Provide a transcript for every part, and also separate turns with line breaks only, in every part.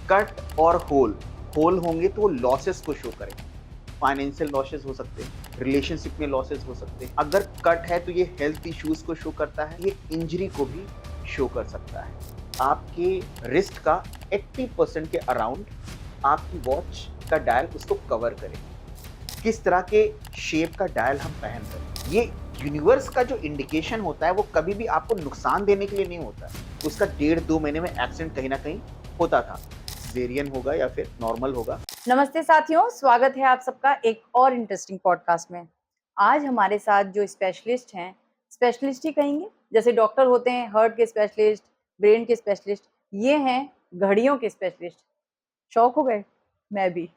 Cut और whole, whole होंगे तो वो लॉसेस को शो करेंगे। फाइनेंशियल लॉसेस हो सकते हैं, रिलेशनशिप में लॉसेस हो सकते हैं। अगर कट है तो ये हेल्थ इश्यूज को शो करता है, ये इंजरी को भी शो कर सकता है। आपके रिस्ट का 80% के अराउंड आपकी वॉच का डायल उसको कवर करे। किस तरह के शेप का डायल हम पहन रहे हैं, ये यूनिवर्स का जो इंडिकेशन होता है वो कभी भी आपको नुकसान देने के लिए नहीं होता है। उसका 1.5-2 महीने में एक्सीडेंट कहीं ना कहीं होता था, वेरियन होगा या फिर नॉर्मल होगा।
नमस्ते साथियों, स्वागत है आप सबका एक और इंटरेस्टिंग पॉडकास्ट में। आज हमारे साथ जो स्पेशलिस्ट हैं, स्पेशलिस्ट ही कहेंगे, जैसे डॉक्टर होते हैं हार्ट के स्पेशलिस्ट, ब्रेन के स्पेशलिस्ट, ये हैं घड़ियों के स्पेशलिस्ट। शौक हो गए? मैं भी।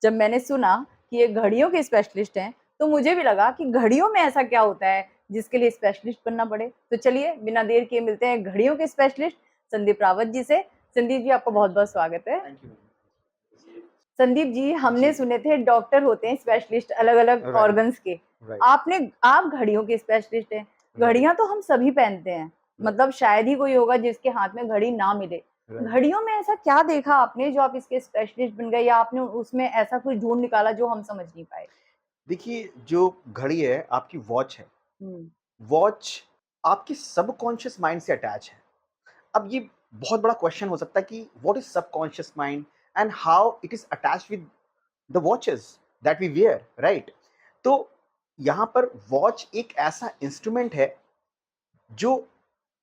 जब मैंने सुना कि ये घड़ियों के स्पेशलिस्ट हैं, तो मुझे भी लगा कि घड़ियों में ऐसा क्या होता है जिसके लिए स्पेशलिस्ट बनना पड़े। तो चलिए बिना देर किए मिलते हैं घड़ियों के स्पेशलिस्ट संदीप रावत जी से। संदीप जी, आपका बहुत बहुत स्वागत है।
Thank you.
संदीप जी, हमने
जी।
सुने थे डॉक्टर होते हैं स्पेशलिस्ट अलग अलग
राइट।
ऑर्गन्स के।
राइट।
आप घड़ियों के स्पेशलिस्ट हैं।
राइट।
घड़ियां तो हम सभी पहनते हैं,
राइट।
मतलब शायद ही कोई होगा जिसके हाथ में घड़ी ना मिले।
राइट।
घड़ियों में ऐसा क्या देखा आपने जो आप इसके स्पेशलिस्ट बन गए, या आपने उसमें ऐसा कुछ ढूंढ निकाला जो हम समझ नहीं पाए?
देखिए, जो घड़ी है आपकी वॉच है,
हम्म।
वॉच आपके सबकॉन्शियस माइंड से अटैच है। अब ये बहुत बड़ा क्वेश्चन हो सकता है कि what is subconscious mind and how it is attached with the watches that we wear, right? तो यहाँ पर वॉच एक ऐसा इंस्ट्रूमेंट है जो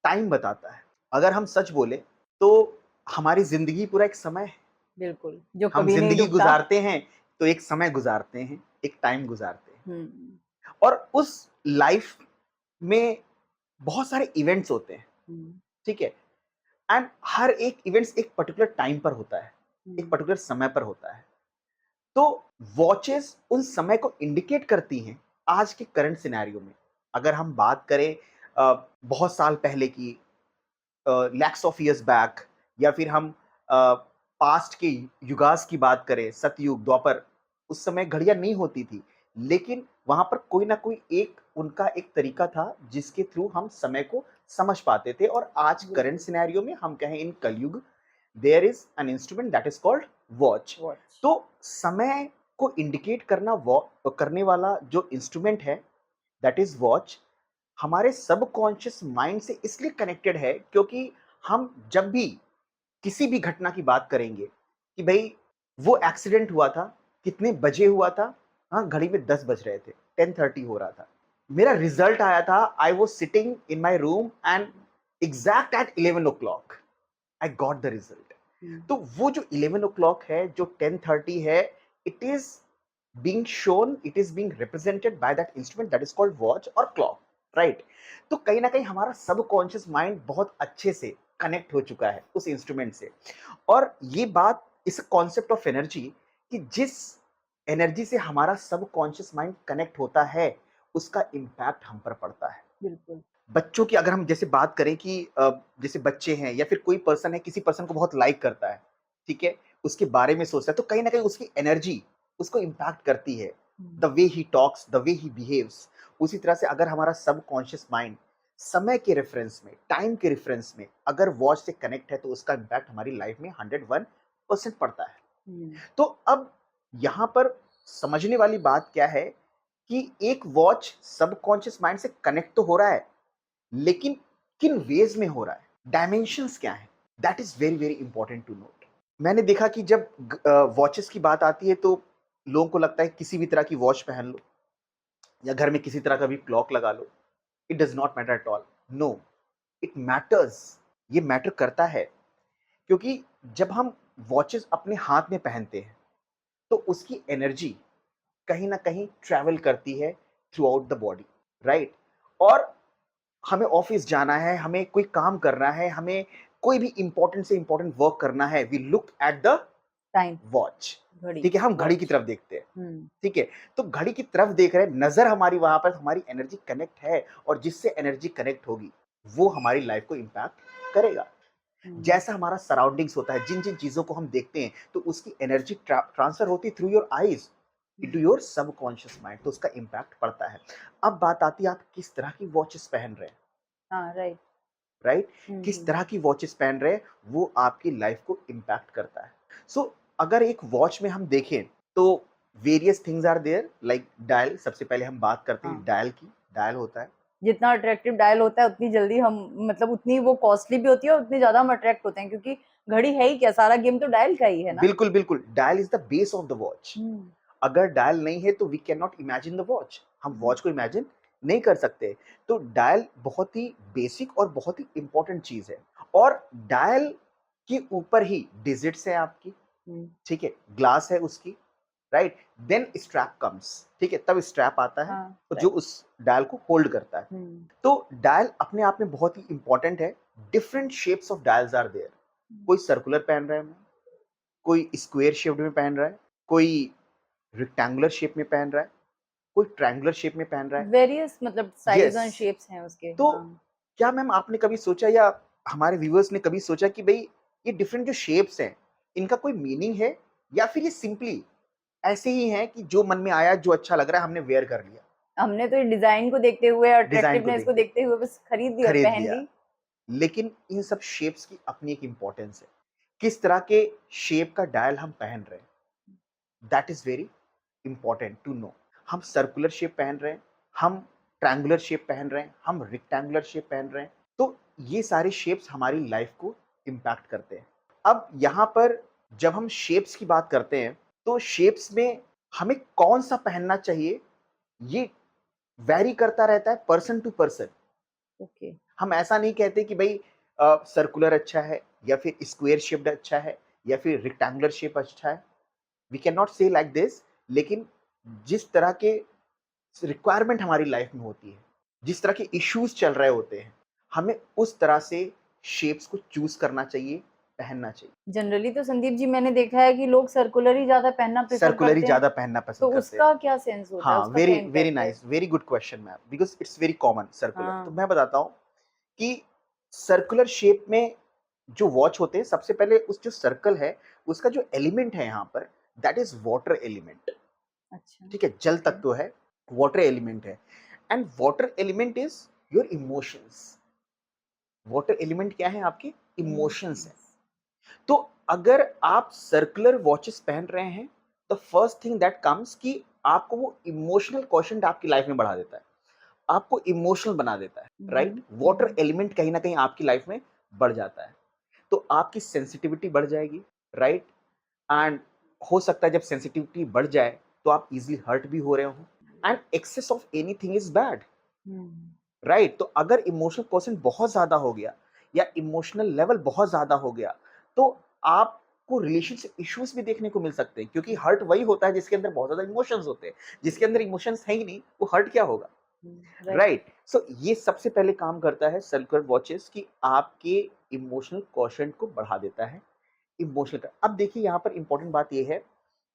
टाइम बताता है। अगर हम सच बोले तो हमारी जिंदगी पूरा एक समय है।
बिल्कुल, जो
हम
कभी नहीं
जिंदगी
रुकता।
गुजारते हैं तो एक समय गुजारते हैं, एक टाइम गुजारते हैं,
हम्म।
और उस लाइफ में बहुत सारे इवेंट्स होते हैं,
हम्म।
ठीक है? एंड हर एक इवेंट्स एक पर्टिकुलर टाइम पर होता है, एक
हम्म।
पर्टिकुलर समय पर होता है। तो वॉचेस उन समय को इंडिकेट करती हैं आज के करंट सिनेरियो में। अगर हम बात करें बहुत साल पहले की, लैक्स ऑफ ईयर्स बैक, या फिर हम पास्ट के युगास की बात करें, सतयुग, द्वापर, उस समय घड़ियां नहीं होती थी, लेकिन वहां पर कोई ना कोई एक उनका एक तरीका था जिसके थ्रू हम समय को समझ पाते थे। और आज करंट
बिल्कुल।
सिनेरियो में हम कहें in Kalyug, there is an instrument that is called watch.
Watch.
तो समय को इंडिकेट करने वाला जो इंस्ट्रूमेंट है, दैट इज वॉच, हमारे सबकॉन्शियस माइंड से इसलिए कनेक्टेड है क्योंकि हम जब भी किसी भी घटना की बात करेंगे कि भाई वो एक्सीडेंट हुआ था, कितने बजे हुआ था, हाँ घड़ी में 10 बज रहे थे, 10:30 हो रहा था, मेरा रिजल्ट आया था, I was sitting in my room and exact at 11 o'clock I got the result. तो वो जो 11 o'clock है, जो 10:30 है, it is being shown, it is being represented by that instrument that is called watch or clock, right? तो कहीं ना कहीं हमारा सबकॉन्शियस माइंड बहुत अच्छे से कनेक्ट हो चुका है उस इंस्ट्रूमेंट से। और ये बात, इस कॉन्सेप्ट ऑफ एनर्जी, कि जिस एनर्जी से हमारा सबकॉन्शियस माइंड कनेक्ट होता है उसका इम्पैक्ट हम पर पड़ता है।
बिल्कुल।
बच्चों की अगर हम जैसे बात करें कि जैसे बच्चे हैं या फिर कोई पर्सन है, किसी पर्सन को बहुत लाइक करता है, ठीक है, उसके बारे में सोचता है, तो कहीं ना कहीं उसकी एनर्जी उसको इम्पैक्ट करती है, the way he talks, the way he behaves. उसी तरह से अगर हमारा सबकॉन्शियस माइंड समय के रेफरेंस में, टाइम के रेफरेंस में अगर वॉच से कनेक्ट है तो उसका इम्पैक्ट हमारी लाइफ में 101% पड़ता है।
हम्म।
तो अब यहाँ पर समझने वाली बात क्या है कि एक वॉच सबकॉन्शियस माइंड से कनेक्ट तो हो रहा है, लेकिन किन वेज में हो रहा है, डायमेंशंस क्या है, that is very very important to note. मैंने देखा कि जब वॉचेस की बात आती है तो लोगों को लगता है किसी भी तरह की वॉच पहन लो या घर में किसी तरह का भी क्लॉक लगा लो, it does not matter at all. No, it matters. ये मैटर करता है क्योंकि जब हम वॉचेस अपने हाथ में पहनते हैं तो उसकी एनर्जी कहीं ना कहीं ट्रैवल करती है through out the body, right? और हमें ऑफिस जाना है, हमें कोई काम करना है, हमें कोई भी इंपॉर्टेंट से इंपॉर्टेंट वर्क करना है, we look at the
time.
Watch,
घड़ी।
ठीक है, हम घड़ी की
वॉच।
तरफ देखते हैं,
हम्म।
ठीक है। तो घड़ी की तरफ देख रहे हैं, नजर हमारी वहां पर, हमारी एनर्जी कनेक्ट है, और जिससे एनर्जी कनेक्ट होगी वो हमारी लाइफ को इंपैक्ट करेगा।
हम्म।
जैसा हमारा सराउंडिंग्स होता है, जिन जिन चीजों को हम देखते हैं, तो उसकी एनर्जी ट्रांसफर होती है through your eyes into your subconscious mind, तो उसका इंपैक्ट पड़ता है। अब बात आती है आप किस तरह की वॉचेस पहन रहे हैं,
हाँ, राइट।
राइट? किस
हम्म।
तरह की वॉचेस पहन रहे हैं वो आपकी लाइफ को इम्पैक्ट करता है। सो अगर एक वॉच में हम देखें तो various things are there like dial. सबसे पहले हम बात करते हैं
हाँ।
डायल की। डायल होता है,
जितना अट्रैक्टिव डायल होता है उतनी जल्दी हम मतलब उतनी वो कॉस्टली भी होती है और उतनी ज्यादा हम अट्रैक्ट होते हैं, क्योंकि घड़ी है ही क्या, सारा गेम तो डायल का ही है ना।
बिल्कुल बिल्कुल, dial is the base of the watch.
Hmm,
अगर डायल नहीं है तो we can not imagine the watch, हम
हम्म,
वॉच को इमेजिन नहीं कर सकते। तो डायल बहुत ही बेसिक और बहुत ही इंपॉर्टेंट चीज है। और डायल के ऊपर ही डिजिट्स है आपकी,
हम्म,
ठीक है, ग्लास है उसकी, राइट, देन स्ट्रैप कम्स, ठीक है, तब स्ट्रैप आता है
हाँ
जो
राइट।
उस डायल को होल्ड करता है।
हम्म,
तो डायल अपने आप में बहुत ही इंपॉर्टेंट है। Different shapes of dials are there. कोई सर्कुलर पहन रहा है, कोई स्क्वायर शेप्ड में पहन रहा है, कोई रेक्टेंगुलर शेप में पहन रहा है, कोई ट्रायंगुलर शेप में पहन रहा है।
वेरियस मतलब साइज
यस।
एंड शेप्स हैं उसके।
तो
हाँ।
क्या मैम आपने कभी सोचा या हमारे व्यूअर्स ने कभी सोचा कि भाई ये डिफरेंट जो शेप्स हैं इनका कोई मीनिंग है, या फिर ये सिंपली ऐसे ही हैं कि जो मन में आया, जो अच्छा लग रहा है हमने वेयर कर लिया,
हमने तो डिजाइन को देखते हुए,
डिजाइन को
अट्रैक्टिवनेस को
देखते
देखते हुए बस खरीद ली और
खरीद
पहन
लिया।
ली।
लेकिन इन सब शेप्स की अपनी एक इंपॉर्टेंस है। किस तरह के शेप का डायल हम पहन रहे हैं, that is very important to know. हम सर्कुलर शेप पहन रहे हैं, हम ट्रायंगुलर शेप पहन रहे हैं, हम रेक्टेंगुलर शेप पहन रहे हैं, तो ये सारे शेप्स हमारी लाइफ को इम्पैक्ट करते हैं। अब यहाँ पर जब हम शेप्स की बात करते हैं तो शेप्स में हमें कौन सा पहनना चाहिए ये वैरी करता रहता है पर्सन टू पर्सन।
ओके।
हम ऐसा नहीं कहते कि भाई सर्कुलर अच्छा है या फिर स्क्वायर शेप्ड अच्छा है या फिर रेक्टेंगुलर शेप अच्छा है, वी कैन नॉट से लाइक दिस। लेकिन जिस तरह के रिक्वायरमेंट हमारी लाइफ में होती है, जिस तरह के इश्यूज चल रहे होते हैं, हमें उस तरह से शेप्स को चूज करना चाहिए, पहनना चाहिए।
जनरली तो संदीप जी मैंने देखा है कि लोग सर्कुलर ही ज्यादा पहनना प्रेफर
सर्कुलर ही
करते हैं,
ज्यादा पहनना
तो
पसंद करते हैं।
उसका क्या सेंस होता है,
हाँ,
उसका क्या
वेरी वेरी
इम्पैक्ट है?
Nice, very good question ma'am, because it's very common circular. तो
हाँ।
मैं बताता हूँ कि सर्कुलर शेप में जो वॉच होते हैं, सबसे पहले उस जो सर्कल है उसका जो एलिमेंट है यहाँ पर, दैट इज वाटर एलिमेंट।
अच्छा।
ठीक है, जल
ओके।
तत्व है, वाटर एलिमेंट है। And water element is your emotions. Water element क्या है? आपके इमोशंस है।
इमोशंस।
तो अगर आप सर्कुलर वॉचेस पहन रहे हैं, the first thing that comes कि आपको वो इमोशनल क्वेश्चन आपकी लाइफ में बढ़ा देता है, आपको इमोशनल बना देता है, राइट। वाटर एलिमेंट कहीं ना कहीं आपकी लाइफ में बढ़ जाता है, तो आपकी सेंसिटिविटी बढ़ जाएगी, राइट। एंड हो सकता है जब सेंसिटिविटी बढ़ जाए तो आप इजीली हर्ट भी हो रहे हो। And excess of anything is bad, right. तो अगर इमोशनल क्वेश्चन बहुत ज्यादा हो गया या इमोशनल लेवल बहुत ज्यादा हो गया तो आपको रिलेशनशिप इश्यूज भी देखने को मिल सकते हैं, क्योंकि हर्ट वही होता है जिसके अंदर बहुत ज्यादा इमोशंस होते हैं। जिसके अंदर इमोशंस है ही नहीं, वो हर्ट क्या होगा,
राइट।
राइट। सो ये सबसे पहले काम करता है सर्कुलर वॉचेस कि आपके इमोशनल क्वेश्चन को बढ़ा देता है। इमोशनल का अब देखिए यहाँ पर इंपॉर्टेंट बात यह है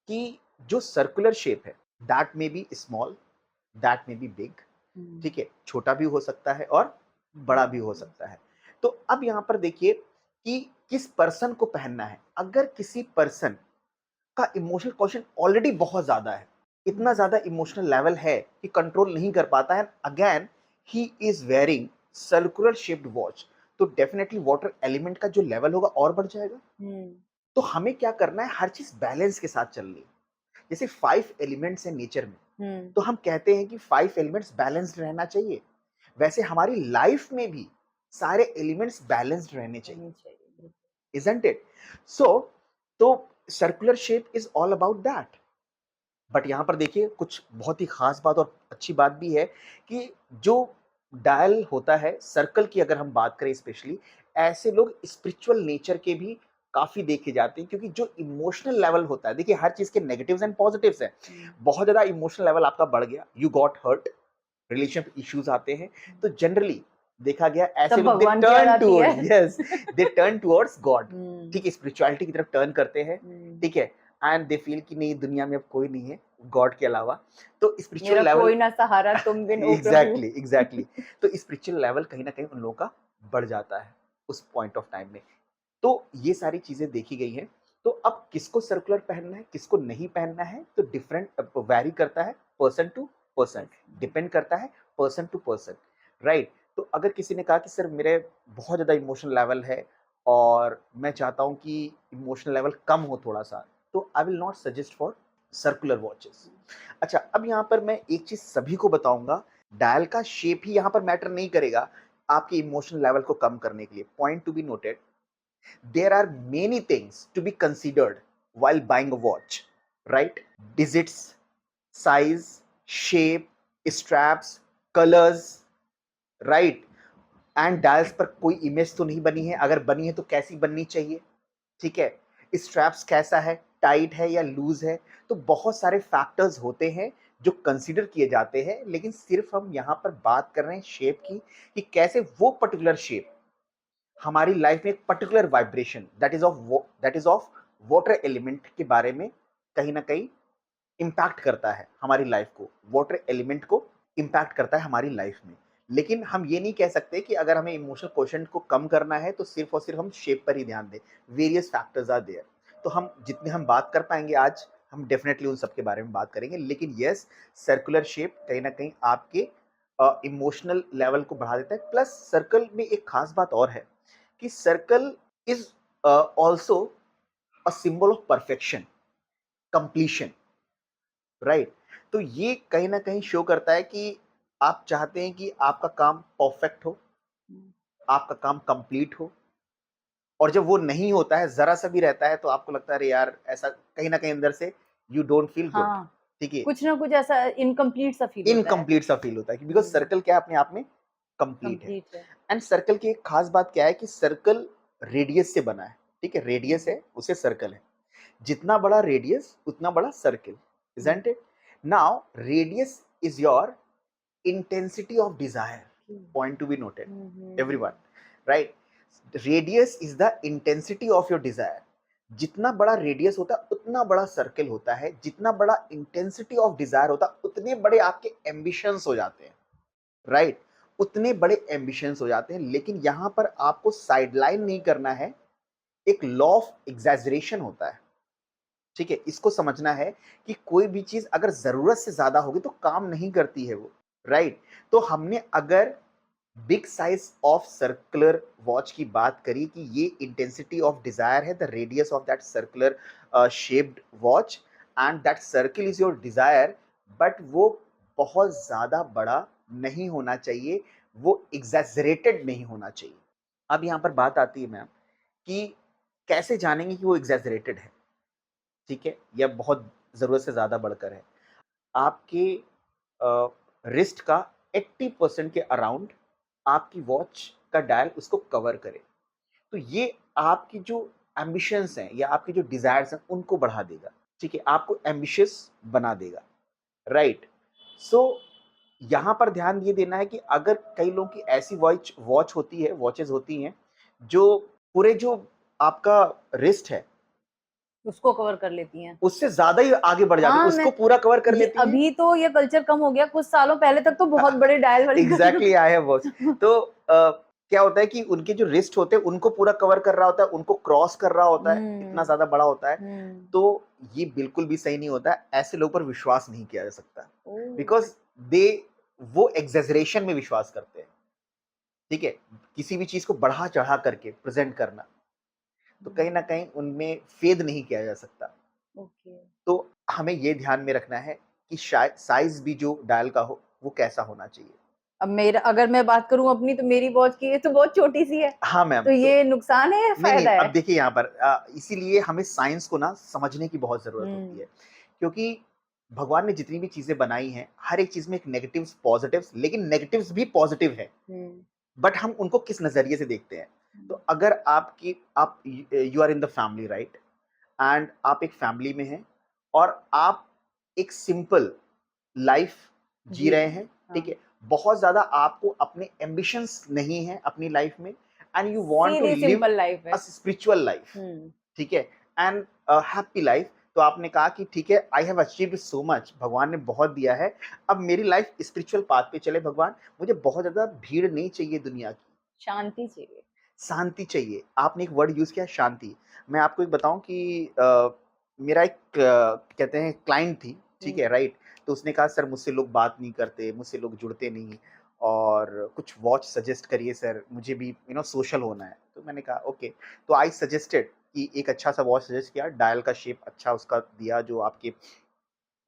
कि जो सर्कुलर शेप है, दैट में बी स्मॉल, दैट में बी बिग, ठीक है, छोटा भी हो सकता है और बड़ा भी हो सकता है। तो अब यहाँ पर देखिए कि किस पर्सन को पहनना है। अगर किसी पर्सन का इमोशनल क्वेश्चन ऑलरेडी बहुत ज्यादा है, इतना ज्यादा इमोशनल लेवल है कि कंट्रोल नहीं कर पाता है, again he is wearing circular shaped watch, तो डेफिनेटली वाटर एलिमेंट का जो लेवल होगा और बढ़ जाएगा। तो हमें क्या करना है, हर चीज बैलेंस के साथ चलनी है। जैसे 5 एलिमेंट्स हैं नेचर में, तो हम कहते हैं कि 5 एलिमेंट्स बैलेंस्ड रहना चाहिए। वैसे हमारी लाइफ में भी सारे एलिमेंट्स बैलेंस्ड रहने चाहिए, isn't it? So, तो circular shape is all about that. But यहाँ पर देखिए कुछ बहुत ही खास बात और अच्छी बात भी है कि जो डायल होता है सर्कल की, अगर हम बात करें स्पेशली, ऐसे लोग स्पिरिचुअल नेचर के भी काफी देखे जाते हैं, क्योंकि जो इमोशनल लेवल होता है, देखिए हर चीज के नेगेटिव्स एंड पॉजिटिव्स हैं। बहुत ज्यादा इमोशनल लेवल आपका बढ़ गया, you got hurt, relationship issues आते हैं, तो जनरली देखा गया ऐसे
तब
लोग दे
भगवान की याद
टर्न
आती
टूवर्ड्स,
है।
Yes, they turn towards God, ठीक है,
हम्म।
स्पिरिचुअलिटी की तरफ टर्न करते हैं, ठीक है। एंड दे फील कि नहीं, दुनिया में अब कोई नहीं है गॉड के अलावा, तो
मेरा
स्पिरिचुअल लेवल
कोई ना सहारा तुम बिन ओ प्रभु।
एग्जैक्टली एग्जैक्टली, तो स्पिरिचुअल लेवल कहीं ना कहीं उन लोगों का बढ़ जाता है उस पॉइंट ऑफ टाइम में। तो ये सारी चीजें देखी गई हैं। तो अब किसको सर्कुलर पहनना है, किसको नहीं पहनना है, तो डिफरेंट वैरी करता है पर्सन टू पर्सन, डिपेंड करता है पर्सन टू पर्सन, राइट। तो अगर किसी ने कहा कि सर मेरे बहुत ज्यादा इमोशनल लेवल है और मैं चाहता हूँ कि इमोशनल लेवल कम हो थोड़ा-सा, तो I will not suggest for circular watches. अच्छा, अब यहाँ पर मैं एक चीज़ सभी को बताऊँगा, डायल का शेप ही यहाँ पर मैटर नहीं करेगा आपके इमोशनल लेवल को कम करने के लिए। Point to be noted, there are many things to be considered while buying a watch, right? Digits, size, shape, straps, colors, right? And dials पर कोई इमेज तो नहीं बनी है, अगर बनी है तो कैसी बननी चाहिए, ठीक है? स्ट्रैप्स कैसा है, टाइट है या लूज है? तो बहुत सारे फैक्टर्स होते हैं जो कंसीडर किए जाते हैं, लेकिन सिर्फ हम यहाँ पर बात कर रहे हैं शेप की, कि कैसे वो पर्टिकुलर शेप हमारी लाइफ में एक particular vibration that is of water element के बारे में कहीं ना कहीं इम्पैक्ट करता है हमारी लाइफ को, वाटर एलिमेंट को इम्पैक्ट करता है हमारी लाइफ में। लेकिन हम ये नहीं कह सकते कि अगर हमें इमोशनल क्वेश्चन को कम करना है तो सिर्फ और सिर्फ हम शेप पर ही ध्यान दें। Various factors are there. तो हम जितने हम बात कर पाएंगे आज, हम डेफिनेटली उन सब के बारे में बात करेंगे। लेकिन यस, सर्कुलर शेप कहीं ना कहीं आपके इमोशनल लेवल को बढ़ा देता है। प्लस सर्कल में एक खास बात और है कि circle is also a symbol of perfection, completion, right? तो ये कहीं ना कहीं शो करता है कि आप चाहते हैं कि आपका काम परफेक्ट हो, आपका काम कंप्लीट हो। और जब वो नहीं होता है, जरा सा भी रहता है, तो आपको लगता है अरे यार, ऐसा कहीं ना कहीं अंदर से यू डोंट फील गुड।
हाँ,
ठीक है,
कुछ ना कुछ ऐसा इनकम्प्लीट सा फील होता है।
इनकम्प्लीट सा फील होता है बिकॉज सर्कल क्या है, अपने आप में कंप्लीट है।
कंप्लीट है।
एंड सर्कल की एक खास बात क्या है कि सर्कल रेडियस से बना है। ठीक है, रेडियस है उसे सर्कल है। जितना बड़ा रेडियस उतना बड़ा circle,
hmm,
isn't it? Now radius is your intensity of desire, point to be noted,
hmm, hmm.
everyone, right? Radius is the intensity of your desire. जितना बड़ा रेडियस होता है उतना बड़ा सर्कल होता है, जितना बड़ा इंटेंसिटी ऑफ डिजायर होता है उतने बड़े आपके एम्बिशंस हो जाते हैं, राइट? उतने बड़े एम्बिशंस हो जाते हैं। लेकिन यहां पर आपको साइडलाइन नहीं करना है, एक लॉ ऑफ एग्जैजरेशन होता है। ठीक है, इसको समझना है कि कोई भी चीज अगर जरूरत से ज्यादा होगी तो काम नहीं करती है वो, राइट? तो हमने अगर big size of circular watch की बात करी कि ये इंटेंसिटी ऑफ डिजायर है, the radius of that circular shaped watch, and that circle is your desire, but वो बहुत ज्यादा बड़ा नहीं होना चाहिए, वो एग्जैजरेटेड नहीं होना चाहिए। अब यहां पर बात आती है मैम कि कैसे जानेंगे कि वो एग्जैजरेटेड है, ठीक है, या बहुत जरूरत से ज्यादा बढ़कर है। आपके रिस्ट का 80% के अराउंड आपकी वॉच का डायल उसको कवर करे, तो ये आपकी जो एम्बिशंस हैं या आपके जो डिजायर्स हैं उनको बढ़ा देगा। ठीक है, आपको एम्बिशियस बना देगा, राइट? सो यहाँ पर ध्यान ये देना है कि अगर कई लोगों की ऐसी वॉच वॉच होती है, वॉचेस होती हैं जो पूरे जो आपका रिस्ट है
उसको कवर कर लेती हैं।
उससे ज्यादा ही आगे बढ़ जाती है,
हाँ,
उसको पूरा कवर कर
ये
लेती हैं।
अभी तो ये कल्चर कम हो गया, कुछ सालों पहले तक तो बहुत बड़े डायल वाली घड़ियों
एग्जैक्टली, आई हैव वॉच। तो क्या होता है कि उनके जो रिस्ट होते हैं उनको पूरा कवर कर रहा होता है, उनको क्रॉस कर रहा होता है, इतना
हुँ,
ज्यादा बड़ा होता है।
हुँ।
तो ये बिल्कुल भी सही नहीं होता है, ऐसे लोगों पर विश्वास नहीं किया जा सकता,
ओह!
बिकॉज दे वो एग्जेजरेशन में विश्वास करते हैं। ठीक है, किसी भी चीज को बढ़ा चढ़ा करके प्रेजेंट करना, तो कहीं ना कहीं उनमें फेद नहीं किया जा सकता।
ओके।
तो हमें ये ध्यान में रखना है कि शायद साइज भी जो डायल का हो वो कैसा होना चाहिए।
अब मेरा अगर मैं बात करूँ अपनी, तो मेरी वॉच की ये तो बहुत छोटी-सी है,
हाँ मैम,
तो
तो
ये नुकसान है या
नहीं, नहीं,
फ़ायदा है?
अब देखिए यहाँ पर इसीलिए हमें साइंस को ना समझने की बहुत ज़रूरत होती
हुँ,
है। क्योंकि भगवान ने जितनी भी चीज़ें बनाई हैं, हर एक चीज़ में एक नेगेटिव्स, पॉज़िटिव्स, लेकिन नेगेटिव्स भी पॉज़िटिव है,
हुँ,
बट हम उनको किस नज़रिए से देखते हैं। तो
हुँ,
अगर आप you are in the family, right? And आप एक फैमिली में हैं और आप एक सिंपल लाइफ़ जी
जी
रहे
रहे हैं,
हैं, ठीक
हाँ।
है? बहुत ज़्यादा आपको अपने एम्बिशंस नहीं हैं अपनी लाइफ़ में, एंड यू वांट टू
सीधी
लिव
सिंपल लाइफ़
अ
है।
स्पिरिचुअल लाइफ़,
हुँ,
ठीक है? And happy life. तो आपने कहा कि ठीक है, I have achieved so much, भगवान ने बहुत दिया है, अब मेरी लाइफ़ स्पिरिचुअल पाथ पे चले भगवान, मुझे बहुत ज़्यादा भीड़ नहीं चाहिए दुनिया की,
शांति चाहिए।
शांति चाहिए। आपने एक वर्ड यूज़ किया, शांति। मैं आपको एक बताऊँ कि मेरा एक कहते हैं क्लाइंट थी, ठीक
हुँ,
है, राइट? तो उसने कहा सर मुझसे लोग बात नहीं करते, मुझसे लोग जुड़ते नहीं हैं। और कुछ वॉच सजेस्ट करिए सर, मुझे भी सोशल होना है। तो मैंने कहा ओके, तो आई सजेस्टेड कि एक अच्छा सा वॉच सजेस्ट किया, डायल का शेप अच्छा उसका दिया जो आपके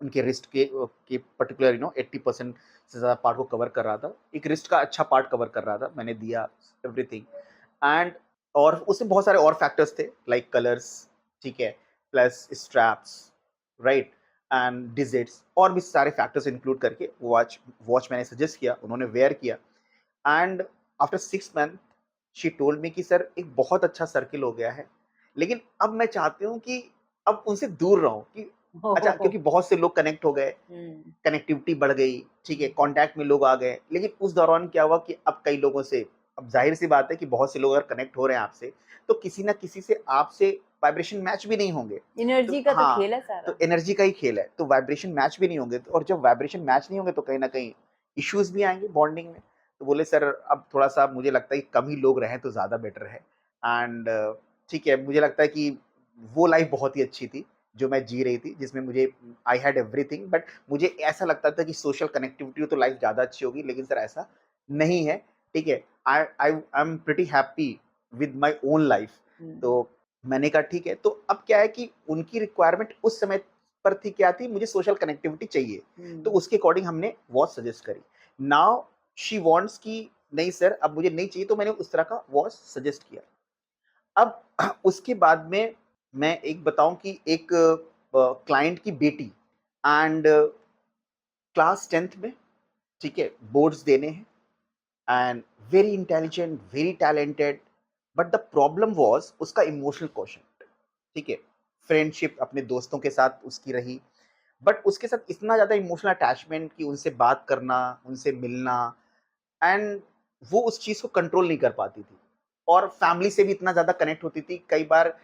उनके रिस्ट के पर्टिकुलर 80% से ज़्यादा पार्ट को कवर कर रहा था। एक रिस्ट का अच्छा पार्ट कवर कर रहा था, मैंने दिया एवरीथिंग। एंड और उसमें बहुत सारे और फैक्टर्स थे लाइक कलर्स, ठीक है, plus straps, right, and digits, और भी सारे फैक्टर्स इंक्लूड करके वॉच वॉच मैंने सजेस्ट किया, उन्होंने वेयर किया। And after 6 month she told me कि सर एक बहुत अच्छा सर्किल हो गया है, लेकिन अब मैं चाहती हूँ कि अब उनसे दूर रहूं, कि अच्छा,
ओह!
क्योंकि बहुत से लोग कनेक्ट हो गए,
हुँ,
कनेक्टिविटी बढ़ गई, ठीक है,
हुँ,
कॉन्टैक्ट में लोग आ गए, लेकिन उस दौरान क्या हुआ कि अब कई लोगों से, अब ज़ाहिर-सी बात है कि बहुत से लोग अगर कनेक्ट हो रहे हैं आपसे, तो किसी न किसी से आपसे वाइब्रेशन मैच भी नहीं होंगे। तो
एनर्जी का तो
हाँ,
खेल है
तो
सारा।
एनर्जी का ही खेल है, तो वाइब्रेशन मैच भी नहीं होंगे, तो और जब वाइब्रेशन मैच नहीं होंगे तो कहीं न कहीं इश्यूज़ भी आएँगे बॉन्डिंग में। तो बोले सर अब थोड़ा-सा मुझे लगता है कि कम ही लोग रहें तो ज़्यादा बेटर है। एंड ठीक है, मुझे लगता है कि वो लाइफ़ बहुत ही अच्छी थी, जो मैं जी रही थी, जिसमें मुझे आई हैड एवरीथिंग, बट मुझे ऐसा लगता था कि सोशल कनेक्टिविटी हो तो लाइफ ज़्यादा अच्छी होगी, लेकिन सर ऐसा नहीं है, ठीक है। I am pretty happy with my own life.
हुँ,
तो मैंने कहा ठीक है, तो अब क्या है कि उनकी रिक्वायरमेंट उस समय पर थी, क्या थी, मुझे सोशल कनेक्टिविटी चाहिए, तो
हुँ,
उसके अकॉर्डिंग हमने वॉच सजेस्ट करी। नाउ शी वांट्स कि नहीं सर अब मुझे नहीं चाहिए, तो मैंने उस तरह का वॉच सजेस्ट किया। अब उसके बाद में मैं एक बताऊँ कि एक क्लाइंट की बेटी, एंड क्लास 10th में, ठीक है, बोर्ड्स देने हैं, and very intelligent, very talented, but the problem was उसका इमोशनल क्वोशंट, ठीक है। फ्रेंडशिप अपने दोस्तों के साथ उसकी रही, बट उसके साथ इतना ज़्यादा इमोशनल अटैचमेंट कि उनसे बात करना, उनसे मिलना, एंड वो उस चीज़ को कंट्रोल नहीं कर पाती थी, और फैमिली से भी इतना ज़्यादा कनेक्ट होती थी, कई बार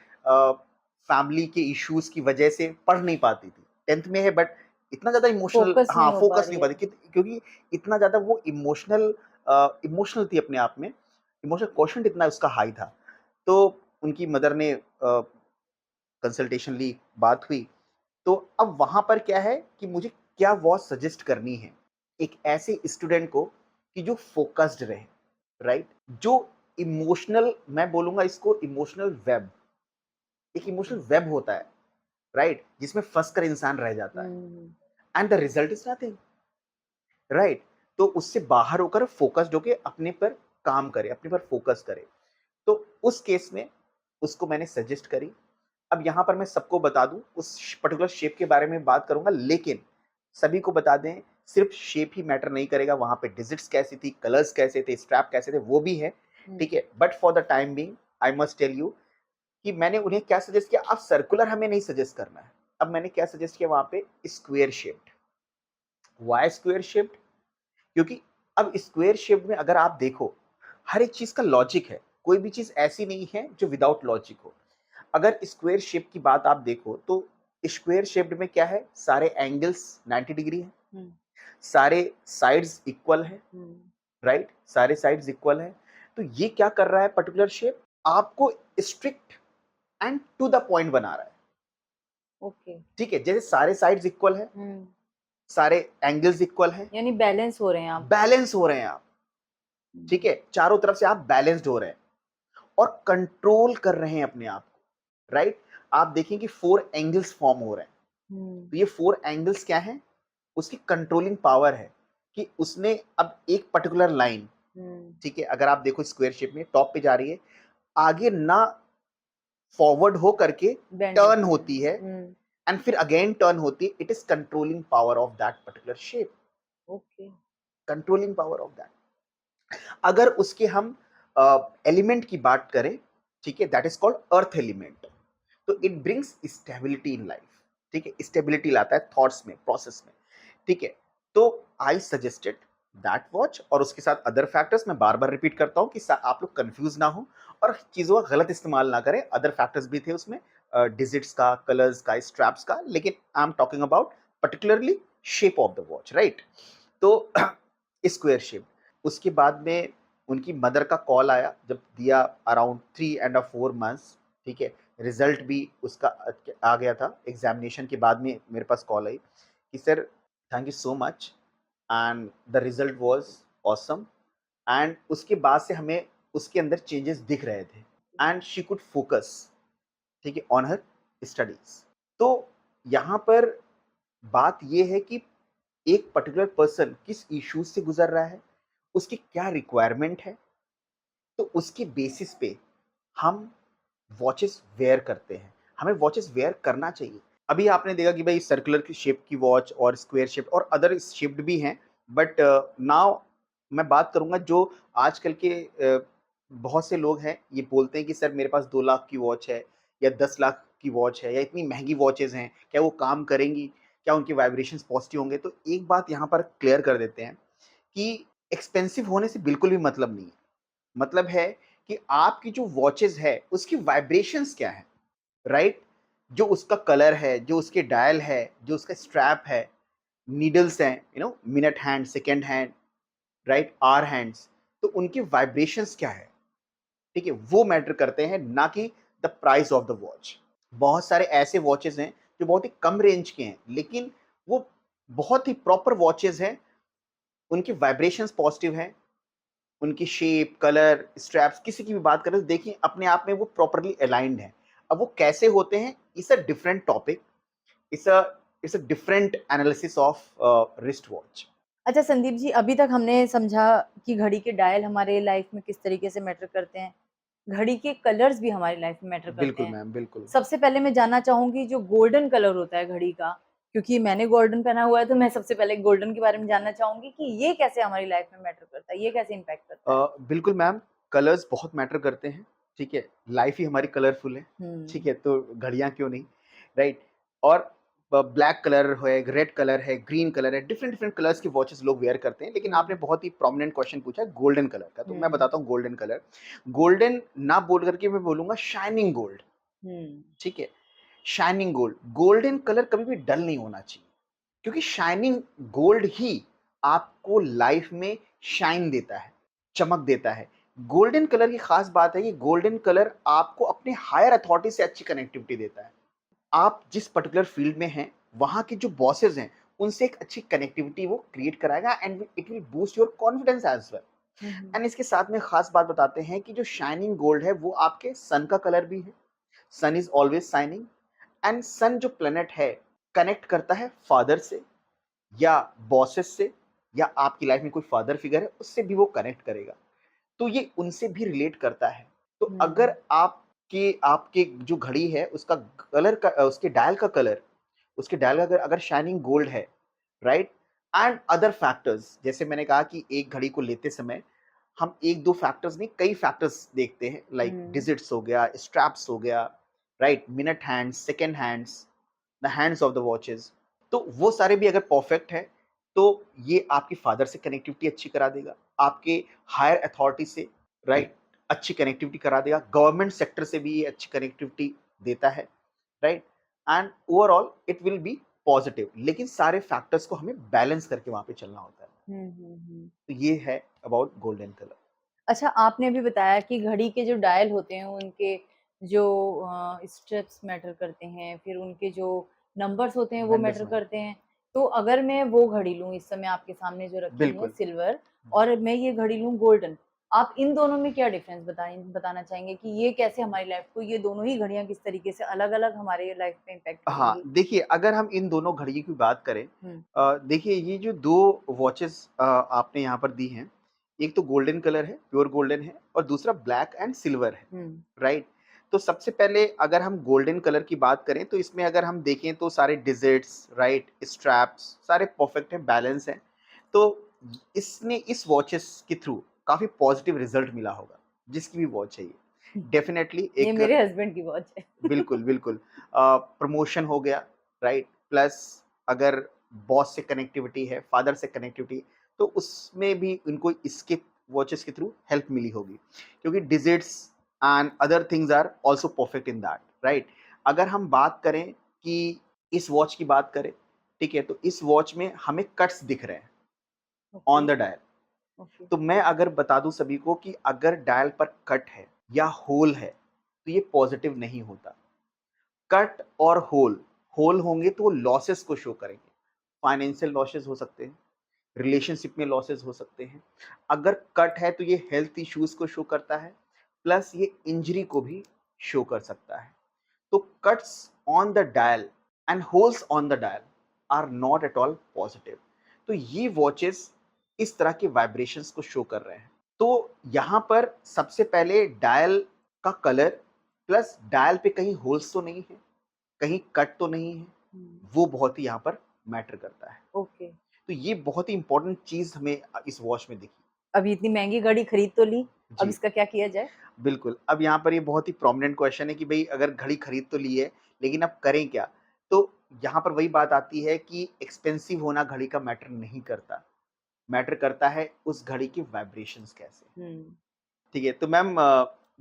फैमिली के इश्यूज़ की वजह से पढ़ नहीं पाती थी। 10th में है बट इतना ज़्यादा इमोशनल,
फ़ोकस
हाँ,
नहीं हो पा
फ़ोकस नहीं
रही
हो पाती,
है।
क्योंकि इतना ज़्यादा वो इमोशनल थी अपने आप में, इमोशनल क्वोशंट इतना उसका हाई था। तो उनकी मदर ने कंसल्टेशन ली, बात हुई, तो अब वहाँ पर क्या है कि मुझे क्या वॉच सजेस्ट करनी है, एक ऐसे स्टूडेंट को कि जो फ़ोकस्ड रहे, राइट? जो इमोशनल, मैं बोलूँगा इसको इमोशनल वेब, एक
ओके।
इमोशनल वेब होता है, राइट? जिसमें फँस कर इंसान रह जाता है,
हुँ,
and the result is nothing, right? तो उससे बाहर होकर फ़ोकस्ड होके अपने पर काम करे, अपने पर फ़ोकस करे। तो उस केस में उसको मैंने सजेस्ट करी। अब यहाँ पर मैं सबको बता दूँ, उस पर्टिकुलर शेप के बारे में बात करूँगा, लेकिन सभी को बता दें, सिर्फ़ शेप ही मैटर नहीं करेगा, वहाँ पे डिजिट्स कैसी थी, कलर्स कैसे थे, स्ट्रैप कैसे थे, वो भी है, ठीक
हुँ,
है? But for the time being I must tell you कि मैंने उन्हें क्या सजेस्ट किया, अब सर्कुलर हमें नहीं सजेस्ट करना है। अब मैंने क्या सजेस्ट किया वहाँ पे, square shaped. Why square shaped? क्योंकि अब स्क्वेयर शेप में अगर आप देखो, हर एक चीज़ का लॉजिक है। कोई भी चीज़ ऐसी नहीं है जो विदाउट लॉजिक हो। अगर स्क्वेयर शेप की बात आप देखो तो स्क्वेयर शेप्ड में क्या है, सारे एंगल्स 90 डिग्री हैं,
हुँ,
सारे साइड्स इक्वल हैं,
हुँ,
राइट? सारे साइड्स इक्वल हैं। तो ये क्या कर रहा है पर्टिकुलर शेप, आपको strict and to the point बना रहा है।
ओके।
ठीक है? जैसे सारे साइड्स इक्वल हैं,
हुँ,
सारे एंगल्स इक्वल हैं,
यानी बैलेंस हो रहे हैं आप।
बैलेंस हो रहे हैं आप,
हुँ,
ठीक है? चारों तरफ से आप बैलेंस्ड हो रहे हैं और कंट्रोल कर रहे हैं अपने आप को, राइट? आप देखें कि 4 एंगल्स फॉर्म हो रहे हैं।
हुँ,
तो ये 4 एंगल्स क्या हैं? उसकी कंट्रोलिंग पावर है कि उसने अब एक पर्टिकुलर लाइन,
हुँ,
ठीक है? अगर आप देखो स्क्वायर शेप में टॉप पे जा रही है, आगे ना फॉरवर्ड हो करके
बेंड
टर्न
होती है।
होती है,
हुँ,
एंड फिर अगेन टर्न होती है। It is controlling power of that particular shape,
okay.
Controlling power of that. अगर उसके हम एलिमेंट की बात करें, ठीक है? That is called earth element. तो it brings stability in life, ठीक है? स्टेबिलिटी लाता है थॉट्स में, प्रोसेस में, ठीक है? तो आई सजेस्टेड दैट वॉच, और उसके साथ अदर फैक्टर्स मैं बार-बार रिपीट करता हूँ कि आप लोग कंफ्यूज ना हो और चीज़ों का गलत इस्तेमाल ना करें। अदर फैक्टर्स भी थे उसमें, डिजिट्स का, कलर्स का, स्ट्रैप्स का, लेकिन I am talking about particularly shape of the watch, right? तो स्क्वायर शेप। उसके बाद में उनकी मदर का कॉल आया, जब दिया अराउंड 3 एंड 4 मंथ्स, ठीक है? रिज़ल्ट भी उसका आ गया था। एग्ज़ामिनेशन के बाद में मेरे पास कॉल आई कि sir thank you so much, and the result was awesome and उसके बाद से हमें उसके अंदर चेंजेस दिख रहे थे एंड शी कुड फोकस, ठीक है, ऑन हर स्टडीज। तो यहाँ पर बात ये है कि एक पर्टिकुलर पर्सन किस इश्यूज से गुजर रहा है, उसकी क्या रिक्वायरमेंट है, तो उसके बेसिस पे हम वॉचेस वेयर करते हैं। हमें वॉचेस वेयर करना चाहिए। अभी आपने देखा कि भाई सर्कुलर की शेप की वॉच और स्क्वायर शेप और अदर शेप्ड भी हैं, बट नाउ मैं बात करूंगा जो आजकल के बहुत से लोग हैं, ये बोलते हैं कि सर मेरे पास 2 लाख की वॉच है या 10 लाख की वॉच है या इतनी महंगी वॉचेज हैं, क्या वो काम करेंगी, क्या उनके वाइब्रेशंस पॉजिटिव होंगे? तो एक बात यहाँ पर क्लियर कर देते हैं कि एक्सपेंसिव होने से बिल्कुल भी मतलब नहीं है। मतलब है कि आपकी जो वॉचेस है उसकी वाइब्रेशंस क्या है, राइट? जो उसका कलर है, जो उसके डायल है, जो उसका स्ट्रैप है, नीडल्स हैं, minute hand, second hand, right, hour hands, तो उनकी वाइब्रेशंस क्या है, ठीक है, वो मैटर करते हैं, ना कि the price of the watch. बहुत सारे ऐसे वॉचेस हैं जो बहुत ही कम रेंज के हैं, लेकिन वो बहुत ही प्रॉपर वॉचेस हैं, उनकी वाइब्रेशंस पॉजिटिव हैं, उनकी शेप, कलर, स्ट्रैप्स किसी की भी बात करें तो देखिए अपने आप में वो प्रॉपर्ली अलाइंड है। अब वो कैसे होते हैं, it's a different topic, it's a it's a different analysis of wrist watch.
अच्छा संदीप जी, अभी तक हमने समझा कि घड़ी के डायल हमारे लाइफ में किस तरीके से मैटर करते हैं, घड़ी के कलर्स भी हमारी लाइफ में मैटर करते
बिल्कुल
हैं।
मैम, बिल्कुल।
सबसे पहले मैं जानना चाहूँगी जो गोल्डन कलर होता है घड़ी का, क्योंकि मैंने गोल्डन पहना हुआ है तो मैं सबसे पहले गोल्डन के बारे में जानना चाहूँगी कि ये कैसे हमारी लाइफ में मैटर करता है, ये कैसे इम्पैक्ट करता है?
बिल्कुल मैम, कलर्स बहुत मैटर करते हैं, ठीक है? लाइफ ही हमारी कलरफुल है, ठीक
हुँ।
है? तो घड़ियाँ क्यों नहीं, राइट? और ब्लैक कलर है, रेड कलर है, ग्रीन कलर है, डिफरेंट डिफरेंट कलर्स की वॉचेस लोग वेयर करते हैं, लेकिन आपने
हुँ,
बहुत ही प्रोमिनेंट क्वेश्चन पूछा है गोल्डन कलर का, तो मैं
हुँ,
बताता हूँ गोल्डन कलर। गोल्डन ना बोल करके मैं बोलूँगा शाइनिंग गोल्ड,
हुँ,
ठीक है? शाइनिंग गोल्ड, गोल्डन कलर कभी भी डल नहीं होना चाहिए, क्योंकि शाइनिंग गोल्ड ही आपको लाइफ में शाइन देता है, चमक देता है। गोल्डन कलर की खास बात है कि गोल्डन कलर आपको अपने हायर अथॉरिटी से अच्छी कनेक्टिविटी देता है। आप जिस पर्टिकुलर फील्ड में हैं, वहाँ के जो बॉसेस हैं, उनसे एक अच्छी कनेक्टिविटी वो क्रिएट कराएगा and it will boost your confidence as well.
Hmm, hmm,
and इसके साथ में खास बात बताते हैं कि जो शाइनिंग गोल्ड है, वो आपके सन का कलर भी है। सन इज़ ऑलवेज शाइनिंग एंड सन जो प्लैनेट है, कनेक्ट करता है फादर से या बॉसेस से या आपकी लाइफ में कोई फादर फिगर है, उससे भी वो कनेक्ट करेगा। तो ये उनसे भी रिलेट करता है। तो
हुँ,
अगर आपके आपके जो घड़ी है उसका कलर का उसके डायल का कलर, उसके डायल का अगर अगर शाइनिंग गोल्ड है, राइट? एंड अदर फैक्टर्स, जैसे मैंने कहा कि एक घड़ी को लेते समय हम 1-2 फैक्टर्स नहीं, कई फैक्टर्स देखते हैं, लाइक
हुँ,
डिजिट्स हो गया, स्ट्रैप्स हो गया, right? Minute hands, second hands, the hands of the watches. तो वो सारे भी अगर परफेक्ट है, तो ये आपके फादर से कनेक्टिविटी अच्छी करा देगा, आपके हायर अथॉरिटी से, राइट, अच्छी कनेक्टिविटी करा देगा, गवर्नमेंट सेक्टर से भी ये अच्छी कनेक्टिविटी देता है, right? And overall it will be positive, लेकिन सारे फैक्टर्स को हमें बैलेंस करके वहाँ पे चलना होता है।
हुँ, हुँ, हुँ।
तो ये है अबाउट गोल्डन कलर।
अच्छा, आपने अभी बताया कि घड़ी के जो डायल होते हैं, उनके जो स्टेप्स मैटर करते हैं, फिर उनके जो नंबर्स होते हैं, वो
नंबर्स
मैटर
मैटर,
करते हैं। तो अगर मैं वो घड़ी लूँ, इस समय आपके सामने जो रखी है
बिल्कुल।
सिल्वर और मैं ये घड़ी लूँ गोल्डन, आप इन दोनों में क्या डिफ़रेंस बताना चाहेंगे कि ये कैसे हमारी लाइफ़ को ये दोनों ही घड़ियाँ किस तरीके से अलग-अलग हमारे लाइफ़ में इम्पैक्ट
हाँ,
करेंगी?
देखिए अगर हम इन दोनों घड़ियों की बात करें,
हुँ,
देखिए ये जो 2 वॉचेस आपने यहाँ पर दी हैं, एक तो गोल्डन कलर है, प्योर गोल्डन है और दूसरा ब्लैक एंड सिल्वर है,
हुँ,
राइट? तो सबसे पहले अगर हम गोल्डन कलर की बात करें तो इसमें अगर हम देखें तो सारे डिजिट्स, राइट, स्ट्रैप्स सारे परफेक्ट हैं, बैलेंस हैं। तो इसने इस वॉचेस के थ्रू काफ़ी पॉजिटिव रिज़ल्ट मिला होगा, जिसकी भी वॉच है ये।
हुँ।
डेफ़िनेटली
ये
एक
मेरे हस्बैंड की वॉच है।
बिल्कुल, बिल्कुल। प्रमोशन हो गया, राइट? प्लस अगर बॉस से कनेक्टिविटी है, फादर से कनेक्टिविटी, तो उसमें भी उनको इसके वॉचेस के थ्रू हेल्प मिली होगी। क्योंकि digits and other things are also perfect in that, right? अगर हम बात करें कि इस वॉच की बात करें, ठीक है? तो इस वॉच में हमें कट्स दिख रहे हैं
okay,
on the dial.
Okay.
तो मैं अगर बता दूँ सभी को कि अगर डायल पर कट है या होल है, तो ये पॉज़िटिव नहीं होता। कट और होल, होल होंगे तो वो लॉसेस को शो करेंगे। फाइनेंशियल लॉसेस हो सकते हैं, रिलेशनशिप में लॉसेस हो सकते हैं। अगर कट है तो ये हेल्थ इश्यूज को शो करता है, प्लस ये इंजरी को भी शो कर सकता है। तो cuts on the dial and holes on the dial are not at all positive. तो ये वॉचेस इस तरह के वाइब्रेशंस को शो कर रहे हैं। तो यहाँ पर सबसे पहले डायल का कलर, प्लस डायल पे कहीं होल्स तो नहीं है, कहीं कट तो नहीं है, वो बहुत ही यहाँ पर मैटर करता है।
ओके।
तो ये बहुत ही इंपॉर्टेंट चीज हमें इस वॉच में दिखी।
अभी इतनी महंगी घड़ी खरीद तो ली, अब
जी,
इसका क्या किया जाए?
बिल्कुल। अब यहाँ पर ये बहुत ही प्रोमिनेंट क्वेश्चन है कि भई अगर घड़ी खरीद तो ली है, लेकिन अब करें क्या? तो यहाँ पर वही बात आती है कि एक्सपेंसिव होना घड़ी का मैटर नहीं करता। मैटर करता है उस घड़ी के वाइब्रेशंस कैसे।
हुँ,
ठीक है, तो मैम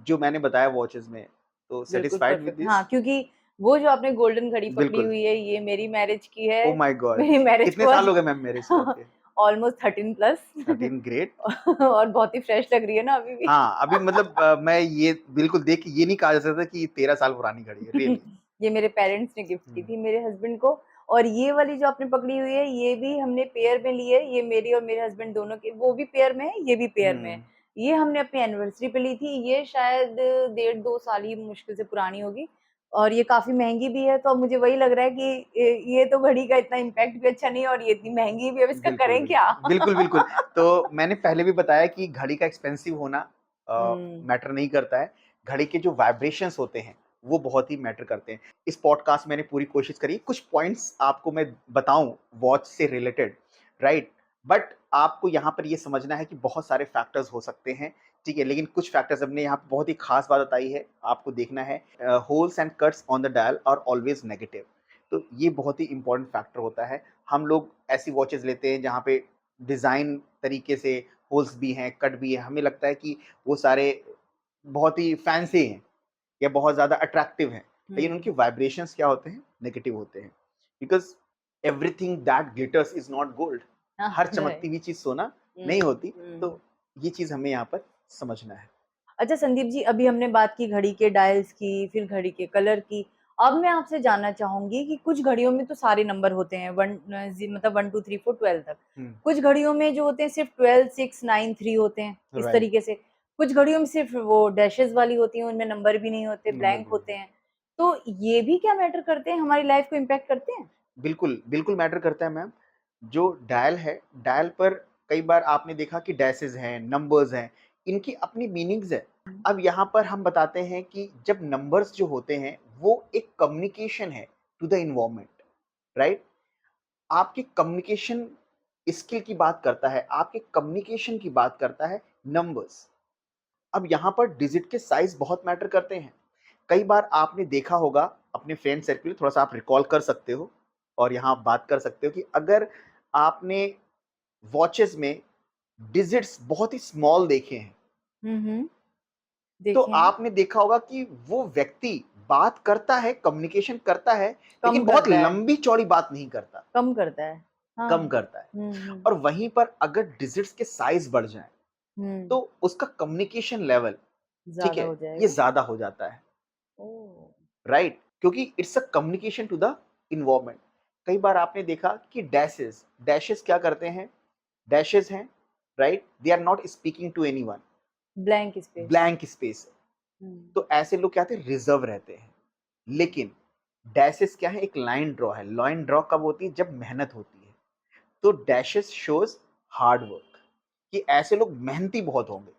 जो मैंने बताया वॉचेस में, तो
बिल्कुल
सैटिस्फाइड विद
परफेक्ट।
दिस?
हाँ, क्योंकि वो जो आपने गोल्डन घड़ी पकड़ी
बिल्कुल।
हुई है, ये मेरी मैरिज की है।
Oh my God!
मेरी मैरिज
कितने
को
साल
आज
हो गए मैम मैरिज को आपके?
Almost 13 plus
13 great.
और बहुत ही फ्रेश लग रही है ना अभी भी।
हाँ, अभी मतलब मैं ये बिल्कुल देख के ये नहीं कहा जा सकता कि 13 साल पुरानी घड़ी है, रियली।
ये मेरे पेरेंट्स ने गिफ्ट की
हुँ,
थी मेरे हस्बैंड को। और ये वाली जो आपने पकड़ी हुई है, ये भी हमने पेयर में ली है। ये मेरी और मेरे हस्बैंड दोनों की, वो भी पेयर में है, ये भी पेयर में है।
हुँ,
ये हमने अपनी एनिवर्सरी पे ली थी। ये शायद 1.5-2 साल ही मुश्किल से पुरानी होगी और ये काफ़ी महँगी भी है। तो अब मुझे वही लग रहा है कि ये तो घड़ी का इतना इम्पैक्ट भी अच्छा नहीं है और ये इतनी महँगी भी है, अब इसका
बिल्कुल,
करें क्या?
बिल्कुल। बिल्कुल, बिल्कुल। तो मैंने पहले भी बताया कि घड़ी का एक्सपेंसिव होना
हुँ,
मैटर नहीं करता है। घड़ी के जो वाइब्रेशंस होते हैं, वो बहुत ही मैटर करते हैं। इस पॉडकास्ट में मैंने पूरी कोशिश करी, कुछ पॉइंट्स आपको मैं बताऊँ वॉच से रिलेटेड, राइट? बट आपको यहाँ पर ये समझना है कि बहुत सारे फैक्टर्स हो सकते हैं, ठीक है? लेकिन कुछ फैक्टर्स हमने यहाँ पे बहुत ही खास बात बताई है, आपको देखना है holes and cuts on the dial are always negative. तो ये बहुत ही इम्पोर्टेंट फैक्टर होता है। हम लोग ऐसी वॉचेस लेते हैं जहाँ पे डिज़ाइन तरीके से होल्स भी हैं, कट भी है, हमें लगता है कि वो सारे बहुत ही फैंसी हैं या बहुत ज़्यादा अट्रैक्टिव हैं, लेकिन
हुँ।
उनके वाइब्रेशंस क्या होते हैं? नेगेटिव होते हैं। Because everything that glitters is not gold.
हाँ,
हर चमकती
राइट।
हुई चीज़ सोना नहीं
हुँ,
होती,
हुँ।
तो ये चीज़ हमें यहाँ पर समझना है।
अच्छा संदीप जी, अभी हमने बात की घड़ी के डायल्स की, फिर घड़ी के कलर की। अब मैं आपसे जानना चाहूँगी कि कुछ घड़ियों में तो सारे नंबर होते हैं, 1 मतलब 1, 2, 3, 4, 12 तक।
हुँ,
कुछ घड़ियों में जो होते हैं सिर्फ़ 12, 6, 9, 3 होते हैं, इस
राइट,
तरीके से। कुछ घड़ियों में सिर्फ़ वो डैशेज़ वाली होती हैं, उनमें नंबर भी नहीं होते,
नंबर
ब्लैंक
भी
होते
नहीं।
हैं। तो ये भी क्या मैटर करते हैं, हमारी लाइफ़ को इम्पैक्ट करते हैं?
बिल्कुल, बिल्कुल मैटर करता है मैम। जो डायल है, डायल पर कई बार आपने देखा कि डैशेज़ हैं, नंबर्स हैं, इनकी अपनी मीनिंग्स है।
हुँ।
अब यहाँ पर हम बताते हैं कि जब नंबर्स जो होते हैं, वो एक कम्युनिकेशन है टू द एनवायरनमेंट, राइट? आपकी कम्युनिकेशन स्किल की बात करता है, आपके कम्युनिकेशन की बात करता है नंबर्स। अब यहाँ पर डिजिट के साइज़ बहुत मैटर करते हैं। कई बार आपने देखा होगा अपने फ्रेंड सर्किल, थोड़ा-सा आप रिकॉल कर सकते हो और यहाँ आप बात कर सकते हो कि अगर आपने वॉचेज़ में डिजिट्स बहुत ही स्मॉल देखे हैं,
हुँ, हुँ।
तो
देखे हैं,
आपने देखा होगा कि वो व्यक्ति बात करता है, कम्युनिकेशन करता है,
कम
लेकिन बहुत
करता है,
लंबी-चौड़ी बात नहीं करता,
कम करता है।
कम
हाँ।
करता है।
हुँ, हुँ।
और वहीं पर अगर डिजिट्स के साइज़ बढ़ जाएँ,
हुँ,
तो उसका कम्युनिकेशन लेवल, ठीक
ज़्यादा
है,
हो
ये
जाएगा।
ज़्यादा हो जाता है।
ओह!
राइट? क्योंकि it's a communication to the environment. कई बार आपने देखा कि डैशेस डैशेस क्या करते हैं? डैशेस हैं, right? They are not speaking to anyone,
blank space.
Blank space है।
हुँ,
तो ऐसे लोग क्या होते हैं? रिजर्व रहते हैं। लेकिन डैशेस क्या है? एक लाइन ड्रॉ है। लाइन ड्रॉ कब होती है? जब मेहनत होती है। तो डैशेस शोज हार्ड वर्क, कि ऐसे लोग मेहनती बहुत होंगे,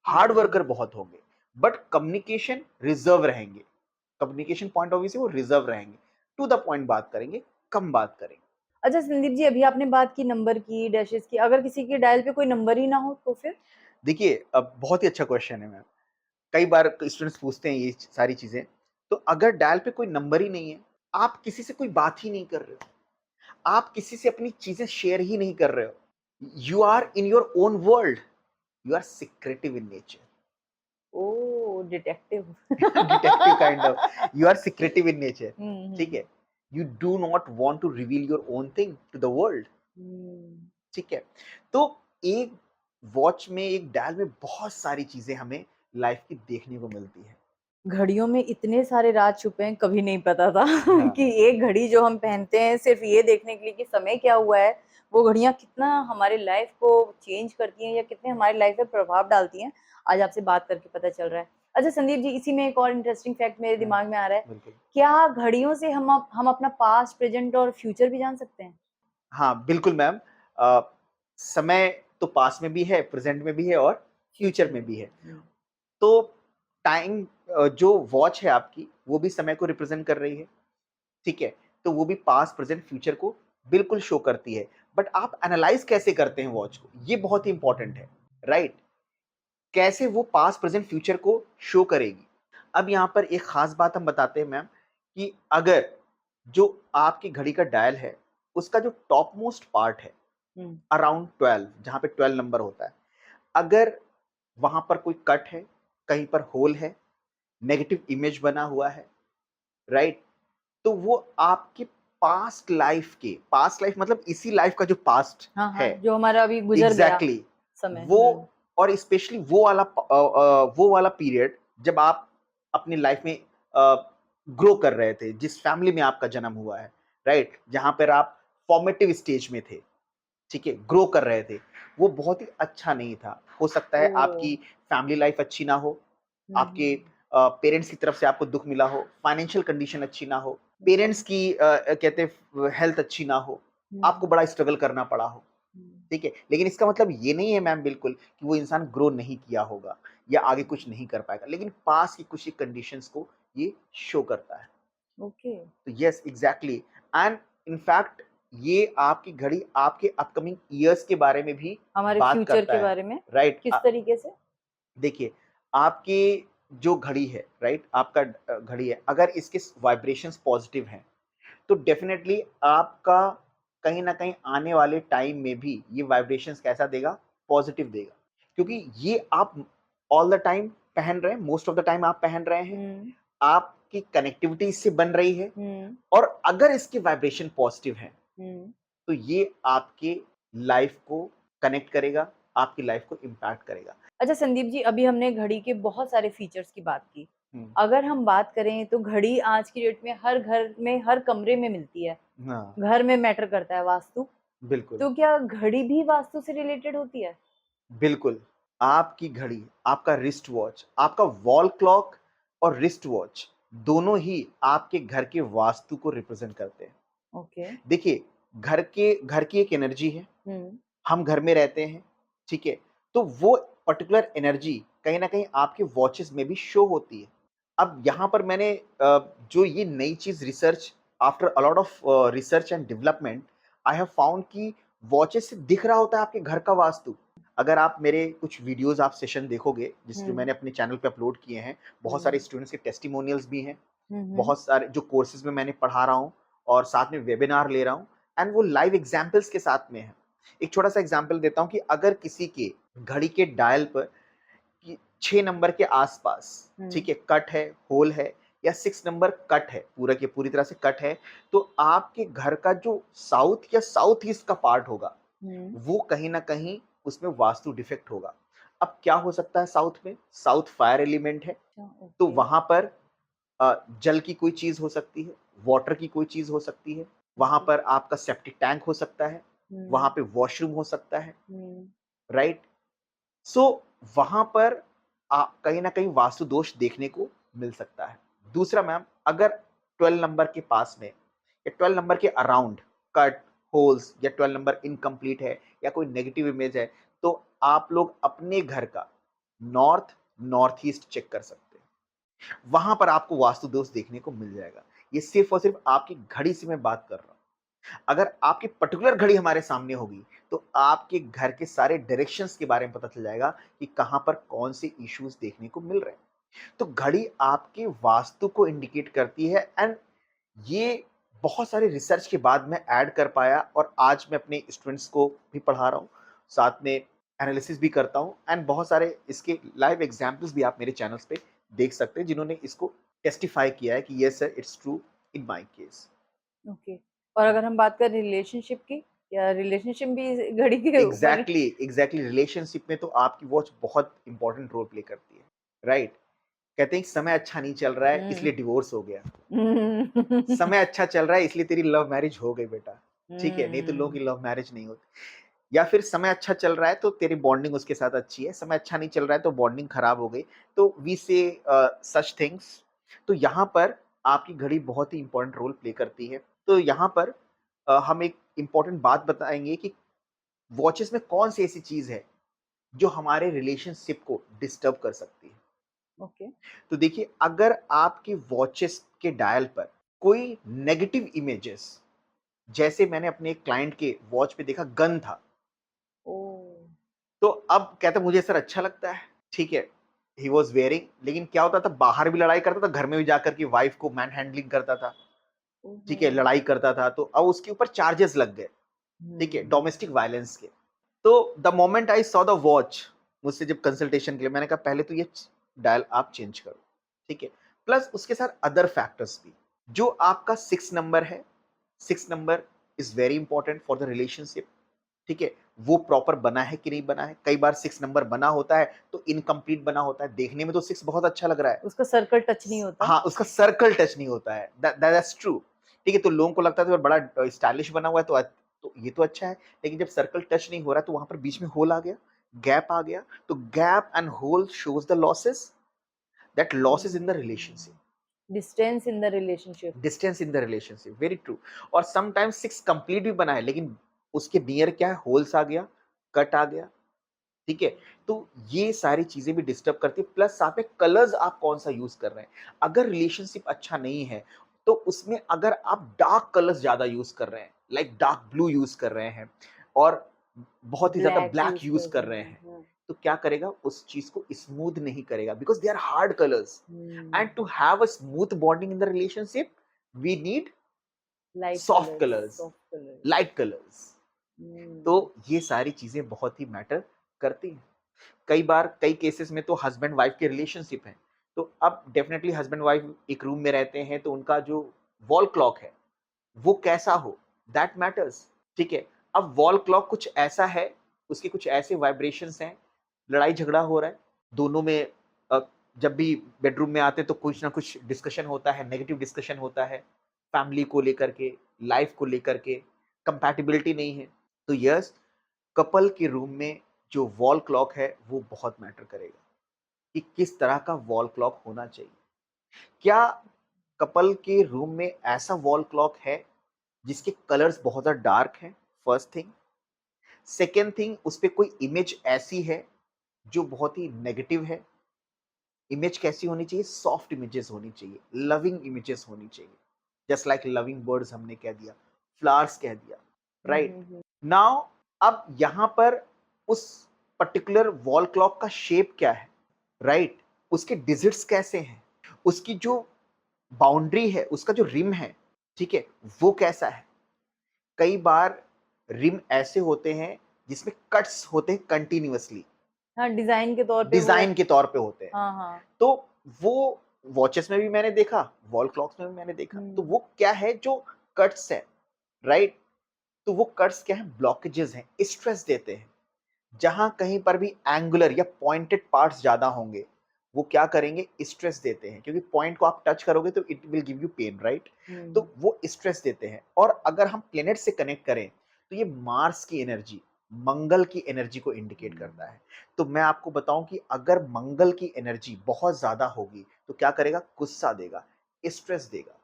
हार्ड
हुँ।
वर्कर बहुत होंगे, बट कम्युनिकेशन रिजर्व रहेंगे। कम्युनिकेशन पॉइंट ऑफ व्यू से वो रिजर्व रहेंगे, टू द पॉइंट बात करेंगे, कम बात करेंगे।
अच्छा संदीप जी, अभी आपने बात की नंबर की, डैशेज़ की, अगर किसी के डायल पे कोई नंबर ही ना हो तो फिर?
देखिए, अब बहुत ही अच्छा क्वेश्चन है मैम। कई बार स्टूडेंट्स पूछते हैं ये सारी चीजें। तो अगर डायल पे कोई नंबर ही नहीं है, आप किसी से कोई बात ही नहीं कर रहे हो, आप किसी से अपनी चीजें शेयर ही नहीं कर रहे हो, you are in your own world, you are secretive in nature.
Oh! Detective.
Detective kind of, you are secretive in nature,
हुँ,
ठीक
हुँ,
है? You do not want to reveal your own thing to the world,
हुँ।
ठीक है? तो एक watch में, एक डायल में बहुत सारी चीजें हमें लाइफ की देखने को मिलती है।
घड़ियों में इतने सारे राज छुपे हैं, कभी नहीं पता था
हाँ,
कि एक घड़ी जो हम पहनते हैं सिर्फ़ ये देखने के लिए कि समय क्या हुआ है, वो घड़ियाँ कितना हमारे लाइफ को चेंज करती हैं या कितने हमारी लाइफ पे प्रभाव डालती हैं, आज आपसे बात करके पता चल रहा है। अच्छा संदीप जी, इसी में एक और इंटरेस्टिंग फैक्ट मेरे
हाँ,
दिमाग में आ रहा है,
बिल्कुल।
क्या घड़ियों से हम अपना पास्ट, प्रेज़ेंट और फ्यूचर भी जान सकते हैं?
हाँ, बिल्कुल मैम। समय तो पास्ट में भी है, प्रेज़ेंट में भी है और
फ्यूचर
फ्यूचर
में
में भी
भी।
है।
हुँ,
तो टाइम जो वॉच है आपकी, वो भी समय को रिप्रेज़ेंट कर रही है, ठीक है? तो वो भी पास्ट, प्रेज़ेंट, फ्यूचर को बिल्कुल शो करती है। बट आप एनालाइज़ कैसे करते हैं वॉच को, ये बहुत ही इम्पोर्टेंट है, राइट? कैसे वो पास्ट, प्रेज़ेंट, फ्यूचर को शो करेगी। अब यहाँ पर एक ख़ास बात हम बताते हैं मैम कि अगर जो आपकी घड़ी का डायल है, उसका जो टॉप मोस्ट पार्ट है,
हुँ,
अराउंड 12 जहाँ पे 12 नंबर होता है, अगर वहाँ पर कोई कट है, कहीं पर होल है, नेगेटिव इमेज बना हुआ है, राइट? तो वो आपके पास्ट लाइफ मतलब इसी लाइफ का जो पास्ट
हाँ, हाँ,
है,
जो हमारा अभी गुज़र गया
एग्ज़ैक्टली
समय।
वो
हुँ,
और स्पेशली वो वाला पीरियड जब आप अपनी लाइफ में ग्रो कर रहे थे, जिस फैमिली में आपका जन्म हुआ है, राइट? जहाँ पर आप फॉर्मेटिव स्टेज में थे, ठीक है? ग्रो कर रहे थे, वो बहुत ही अच्छा नहीं था। हो सकता है
ओह!
आपकी फैमिली लाइफ अच्छी ना हो,
हुँ,
आपके
हुँ,
पेरेंट्स की तरफ से आपको दुःख मिला हो, फाइनेंशियल कंडीशन अच्छी ना हो,
हुँ,
पेरेंट्स की कहते हैं हेल्थ अच्छी ना हो,
हुँ,
आपको बड़ा स्ट्रगल करना पड़ा हो,
हुँ,
ठीक है? लेकिन इसका मतलब ये नहीं है मैम बिल्कुल कि वो इंसान ग्रो नहीं किया होगा या आगे कुछ नहीं कर पाएगा, लेकिन पास्ट की कुछ एक कंडीशंस को ये शो करता है।
ओके,
तो yes exactly and in fact ये आपकी घड़ी आपके अपकमिंग ईयर्स के बारे में भी
हमारे
बात
फ्यूचर
करता
के
है,
बारे में
राइट?
किस तरीके से?
देखिए, आपकी जो घड़ी है, राइट? आपका घड़ी है, अगर इसके वाइब्रेशंस पॉज़िटिव हैं, तो डेफ़िनेटली आपका कहीं न कहीं आने वाले टाइम में भी ये वाइब्रेशंस कैसा देगा? पॉज़िटिव देगा। क्योंकि ये आप ऑल द टाइम पहन रहे हैं, मोस्ट ऑफ द टाइम आप पहन रहे हैं,
हुँ,
आपकी कनेक्टिविटी इससे बन रही है
हुँ,
और अगर इसके वाइब्रेशन पॉज़िटिव हैं,
हुँ।
तो ये आपके लाइफ़ को कनेक्ट करेगा, आपकी लाइफ़ को इम्पैक्ट करेगा।
अच्छा संदीप जी, अभी हमने घड़ी के बहुत सारे फीचर्स की बात की।
हुँ,
अगर हम बात करें तो घड़ी आज की डेट में हर घर में, हर कमरे में मिलती है।
हाँ,
घर में मैटर करता है वास्तु।
बिल्कुल।
तो क्या घड़ी भी वास्तु से रिलेटेड होती है?
बिल्कुल, आपकी घड़ी, आपका रिस्ट वॉच, आपका वॉल क्लॉक और रिस्ट वॉच दोनों ही आपके घर के वास्तु को रिप्रेज़ेंट करते हैं।
ओके।
देखिए, घर की एक एनर्जी है,
हुँ,
हम घर में रहते हैं, ठीक है? तो वो पर्टिकुलर एनर्जी कहीं न कहीं आपके वॉचेस में भी शो होती है। अब यहाँ पर मैंने जो ये नई चीज़ research after a lot of research and development I have found कि वॉचेस से दिख रहा होता है आपके घर का वास्तु। अगर आप मेरे कुछ वीडियोज़ आप सेशन देखोगे, जिस जो
हुँ,
मैंने अपने चैनल पे अपलोड किए हैं, बहुत सारे
हुँ,
स्टूडेंट्स के टेस्टिमोनियल्स भी हैं,
हुँ, हुँ,
बहुत सारे जो कोर्सेज़ में मैंने पढ़ा रहा हूँ और साथ में वेबिनार ले रहा हूँ एंड वो लाइव एग्ज़ाम्पल्स के साथ में है। एक छोटा-सा एग्ज़ाम्पल देता हूँ कि अगर किसी के घड़ी के डायल पर कि 6 नंबर के आस-पास,
हुँ,
ठीक है, कट है, होल है या 6 नंबर कट है, पूरा के पूरी तरह से कट है, तो आपके घर का जो साउथ या साउथ ईस्ट का पार्ट होगा,
हुँ।
वो कहीं न कहीं उसमें वास्तु डिफेक्ट होगा। अब क्या हो सकता है साउथ में? साउथ फायर एलिमेंट है,
अच्छा,
तो
ओके,
वहाँ पर जल की कोई चीज़ हो सकती है, वाटर की कोई चीज़ हो सकती है, वहाँ
ओके।
पर आपका सेप्टिक टैंक हो सकता है, वहाँ
हुँ,
पे वॉशरूम हो सकता है,
हुँ,
राइट? सो वहाँ पर कहीं न कहीं वास्तु दोष देखने को मिल सकता है। दूसरा मैम अगर 12 नंबर के पास में या 12 नंबर के अराउंड कट, होल्स या 12 नंबर इनकम्प्लीट है या कोई नेगेटिव इमेज है, तो आप लोग अपने घर का नॉर्थ, नॉर्थ ईस्ट चेक कर सकते हैं। वहाँ पर आपको वास्तु दोष देखने को मिल जाएगा। ये सिर्फ़ और सिर्फ़ आपकी घड़ी से मैं बात कर रहा हूँ। अगर आपकी पर्टिकुलर घड़ी हमारे सामने होगी, तो आपके घर के सारे डायरेक्शंस के बारे में पता चल जाएगा कि कहाँ पर कौन से इश्यूज़ देखने को मिल रहे हैं। तो घड़ी आपके वास्तु को इंडिकेट करती है एंड ये बहुत सारे रिसर्च के बाद मैं ऐड कर पाया और आज मैं अपने स्टूडेंट्स को भी पढ़ा रहा हूँ, साथ में एनालिसिस भी करता हूँ एंड बहुत सारे इसके लाइव एग्ज़ाम्पल्स भी आप मेरे चैनल्स पे देख सकते हैं, जिन्होंने इसको टेस्टिफ़ाई किया है कि yes sir it's true in my case.
Okay. और अगर हम बात करें रिलेशनशिप की, क्या रिलेशनशिप भी घड़ी के ऊपर ही?
एग्ज़ैक्टली रिलेशनशिप में तो आपकी वॉच बहुत इम्पोर्टेंट रोल प्ले करती है, राइट? कहते हैं कि समय अच्छा नहीं चल रहा है
हुँ।
इसलिए डिवोर्स हो गया।
हुँ।
समय अच्छा चल रहा है इसलिए तेरी लव मैरिज हो गई बेटा। ठीक है? नहीं तो लोगों की
हम्म।
लव मैरिज नहीं होती। या फिर समय अच्छा चल रहा है तो तेरी बॉन्डिंग उसके साथ अच्छी है, समय अच्छा नहीं चल रहा है तो बॉन्डिंग खराब हो गई। तो वी से सच थिंग्स। तो यहाँ पर आपकी घड़ी बहुत ही इम्पोर्टेंट रोल प्ले करती है। तो यहाँ पर हम एक इम्पोर्टेंट बात बताएँगे कि वॉचेस में कौन-सी ऐसी चीज़ है जो हमारे रिलेशनशिप को डिस्टर्ब कर सकती है।
ओके।
तो देखिए, अगर आपकी वॉचेस के डायल पर कोई नेगेटिव इमेजेस, जैसे मैंने अपने एक क्लाइंट के वॉच पे देखा गन था,
ओ।
तो अब कहता मुझे सर अच्छा लगता है, ठीक है, ही वाज़ वेयरिंग, लेकिन क्या होता था बाहर भी लड़ाई करता था, घर में भी जाकर के वाइफ को मैन हैंडलिंग करता था,
ओहो।
ठीक है, लड़ाई करता था, तो अब उसके ऊपर चार्जेस लग गए, ठीक है,
हम्म।
डोमेस्टिक वायलेंस के। तो the moment I saw the watch, मुझसे जब कंसल्टेशन के लिए मैंने कहा पहले तो ये डायल आप चेंज करो, ठीक है। प्लस उसके साथ अदर फैक्टर्स भी, जो आपका 6 नंबर है, 6 number is very important for the relationship, ठीक है। वो प्रॉपर बना है कि नहीं बना है, कई बार 6 नंबर बना होता है तो इनकम्प्लीट बना होता है, देखने में तो 6 बहुत अच्छा लग रहा है,
उसका सर्कल टच नहीं होता।
हाँ, उसका सर्कल टच नहीं होता है, दैट्स ट्रू, ठीक है। तो लोगों को लगता है तो बड़ा स्टाइलिश बना हुआ है तो ये तो अच्छा है, लेकिन जब सर्कल टच नहीं हो रहा तो वहां पर बीच में होल आ गया, गैप आ गया, तो gap and hole shows the losses, that losses in the relationship,
distance in the relationship.
Distance in the relationship, very true. और समटाइम्स 6 कंप्लीट भी बना है लेकिन उसके नियर क्या है, होल्स आ गया, कट आ गया, ठीक है। तो ये सारी चीजें भी डिस्टर्ब करती है, प्लस साथ में कलर्स आप कौन सा यूज कर रहे हैं। अगर रिलेशनशिप अच्छा नहीं है तो उसमें अगर आप डार्क कलर्स ज्यादा यूज कर रहे हैं, लाइक डार्क ब्लू यूज कर रहे हैं और बहुत ही ज्यादा
ब्लैक
ब्लैक
यूज
यूज
कर
कर
रहे
रहे
हैं,
हैं,
हाँ।
तो क्या करेगा, उस चीज को स्मूथ नहीं करेगा, because they are hard colours.
Hmm.
And to have a smooth bonding in the relationship we need
light
soft
colours,
colours,
soft colours.
Light colours. तो
हम्म।
ये सारी चीजें बहुत ही मैटर करती हैं। कई बार कई केसेस में तो हस्बैंड वाइफ के रिलेशनशिप है, तो अब डेफिनेटली हस्बैंड वाइफ एक रूम में रहते हैं तो उनका जो वॉल क्लॉक है वो कैसा हो, दैट मैटर्स, ठीक है। अब वॉल क्लॉक कुछ ऐसा है, उसके कुछ ऐसे वाइब्रेशंस हैं, लड़ाई झगड़ा हो रहा है दोनों में, अ, जब भी बेडरूम में आते हैं तो कुछ ना कुछ डिस्कशन होता है, नेगेटिव डिस्कशन होता है, फैमिली को लेकर के, लाइफ को लेकर के, कंपैटिबिलिटी नहीं है, तो यस, कपल के रूम में जो वॉल क्लॉक है वो बहुत मैटर करेगा कि किस तरह का वॉल क्लॉक होना चाहिए। क्या कपल के रूम में ऐसा वॉल क्लॉक है जिसके कलर्स बहुत ज़्यादा डार्क हैं? First thing. सेकंड थिंग, उस पे कोई इमेज ऐसी है जो बहुत ही नेगेटिव है। इमेज कैसी होनी चाहिए? सॉफ्ट इमेजेस होनी चाहिए, लविंग इमेजेस होनी चाहिए। जस्ट लाइक लविंग बर्ड्स हमने कह दिया, फ्लावर्स कह दिया, राइट?
हम्म।
नाउ अब यहाँ पर उस पर्टिकुलर वॉल क्लॉक का शेप क्या है, राइट? उसके डिजिट्स कैसे हैं? उसकी जो बाउंड्री है, उसका जो रिम है, ठीक है, वो कैसा है? कई बार रिम ऐसे होते हैं जिसमें कट्स होते हैं कंटिन्यूअसली,
हाँ, डिजाइन के तौर पे वो।
डिजाइन के तौर पे होते हैं।
हाँ, हाँ।
तो वो वॉचेस में भी मैंने देखा, वॉल क्लॉक्स में भी मैंने देखा। तो
हम्म।
वो क्या है जो कट्स है, राइट? तो वो कट्स क्या है? ब्लॉकेजेस हैं, स्ट्रेस देते हैं। जहां कहीं पर भी एंगुलर या पॉइंटेड पार्ट्स ज्यादा होंगे, वो क्या करेंगे? स्ट्रेस देते हैं, क्योंकि पॉइंट को आप टच करोगे तो it will give you pain, right?
Hmm.
तो वो स्ट्रेस देते हैं। और अगर हम प्लेनेट से कनेक्ट करें तो ये मार्स की एनर्जी, मंगल की एनर्जी को इंडिकेट करता है। तो मैं आपको बताऊं कि अगर मंगल की एनर्जी बहुत ज्यादा होगी तो क्या करेगा? गुस्सा देगा, स्ट्रेस देगा।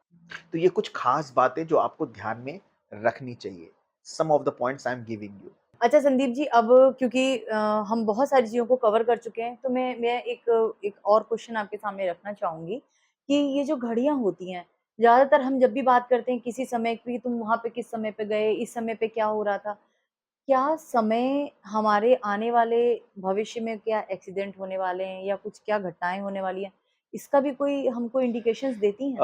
तो ये कुछ खास बातें जो आपको ध्यान में रखनी चाहिए। Some of the points I am giving you.
अच्छा संदीप जी, अब क्योंकि हम बहुत सारी चीज़ों को कवर कर चुके हैं, तो मैं एक एक और क्वेश्चन आपके सामने रखना चाहूँगी कि ये जो घड़ियाँ होती हैं, ज़्यादातर हम जब भी बात करते हैं किसी समय की, तुम वहाँ पे किस समय पे गए, इस समय पे क्या हो रहा था? क्या समय हमारे आने वाले भविष्य में क्या एक्सीडेंट होने वाले हैं या कुछ क्या घटनाएँ होने वाली हैं, इसका भी कोई हमको इंडिकेशंस देती हैं?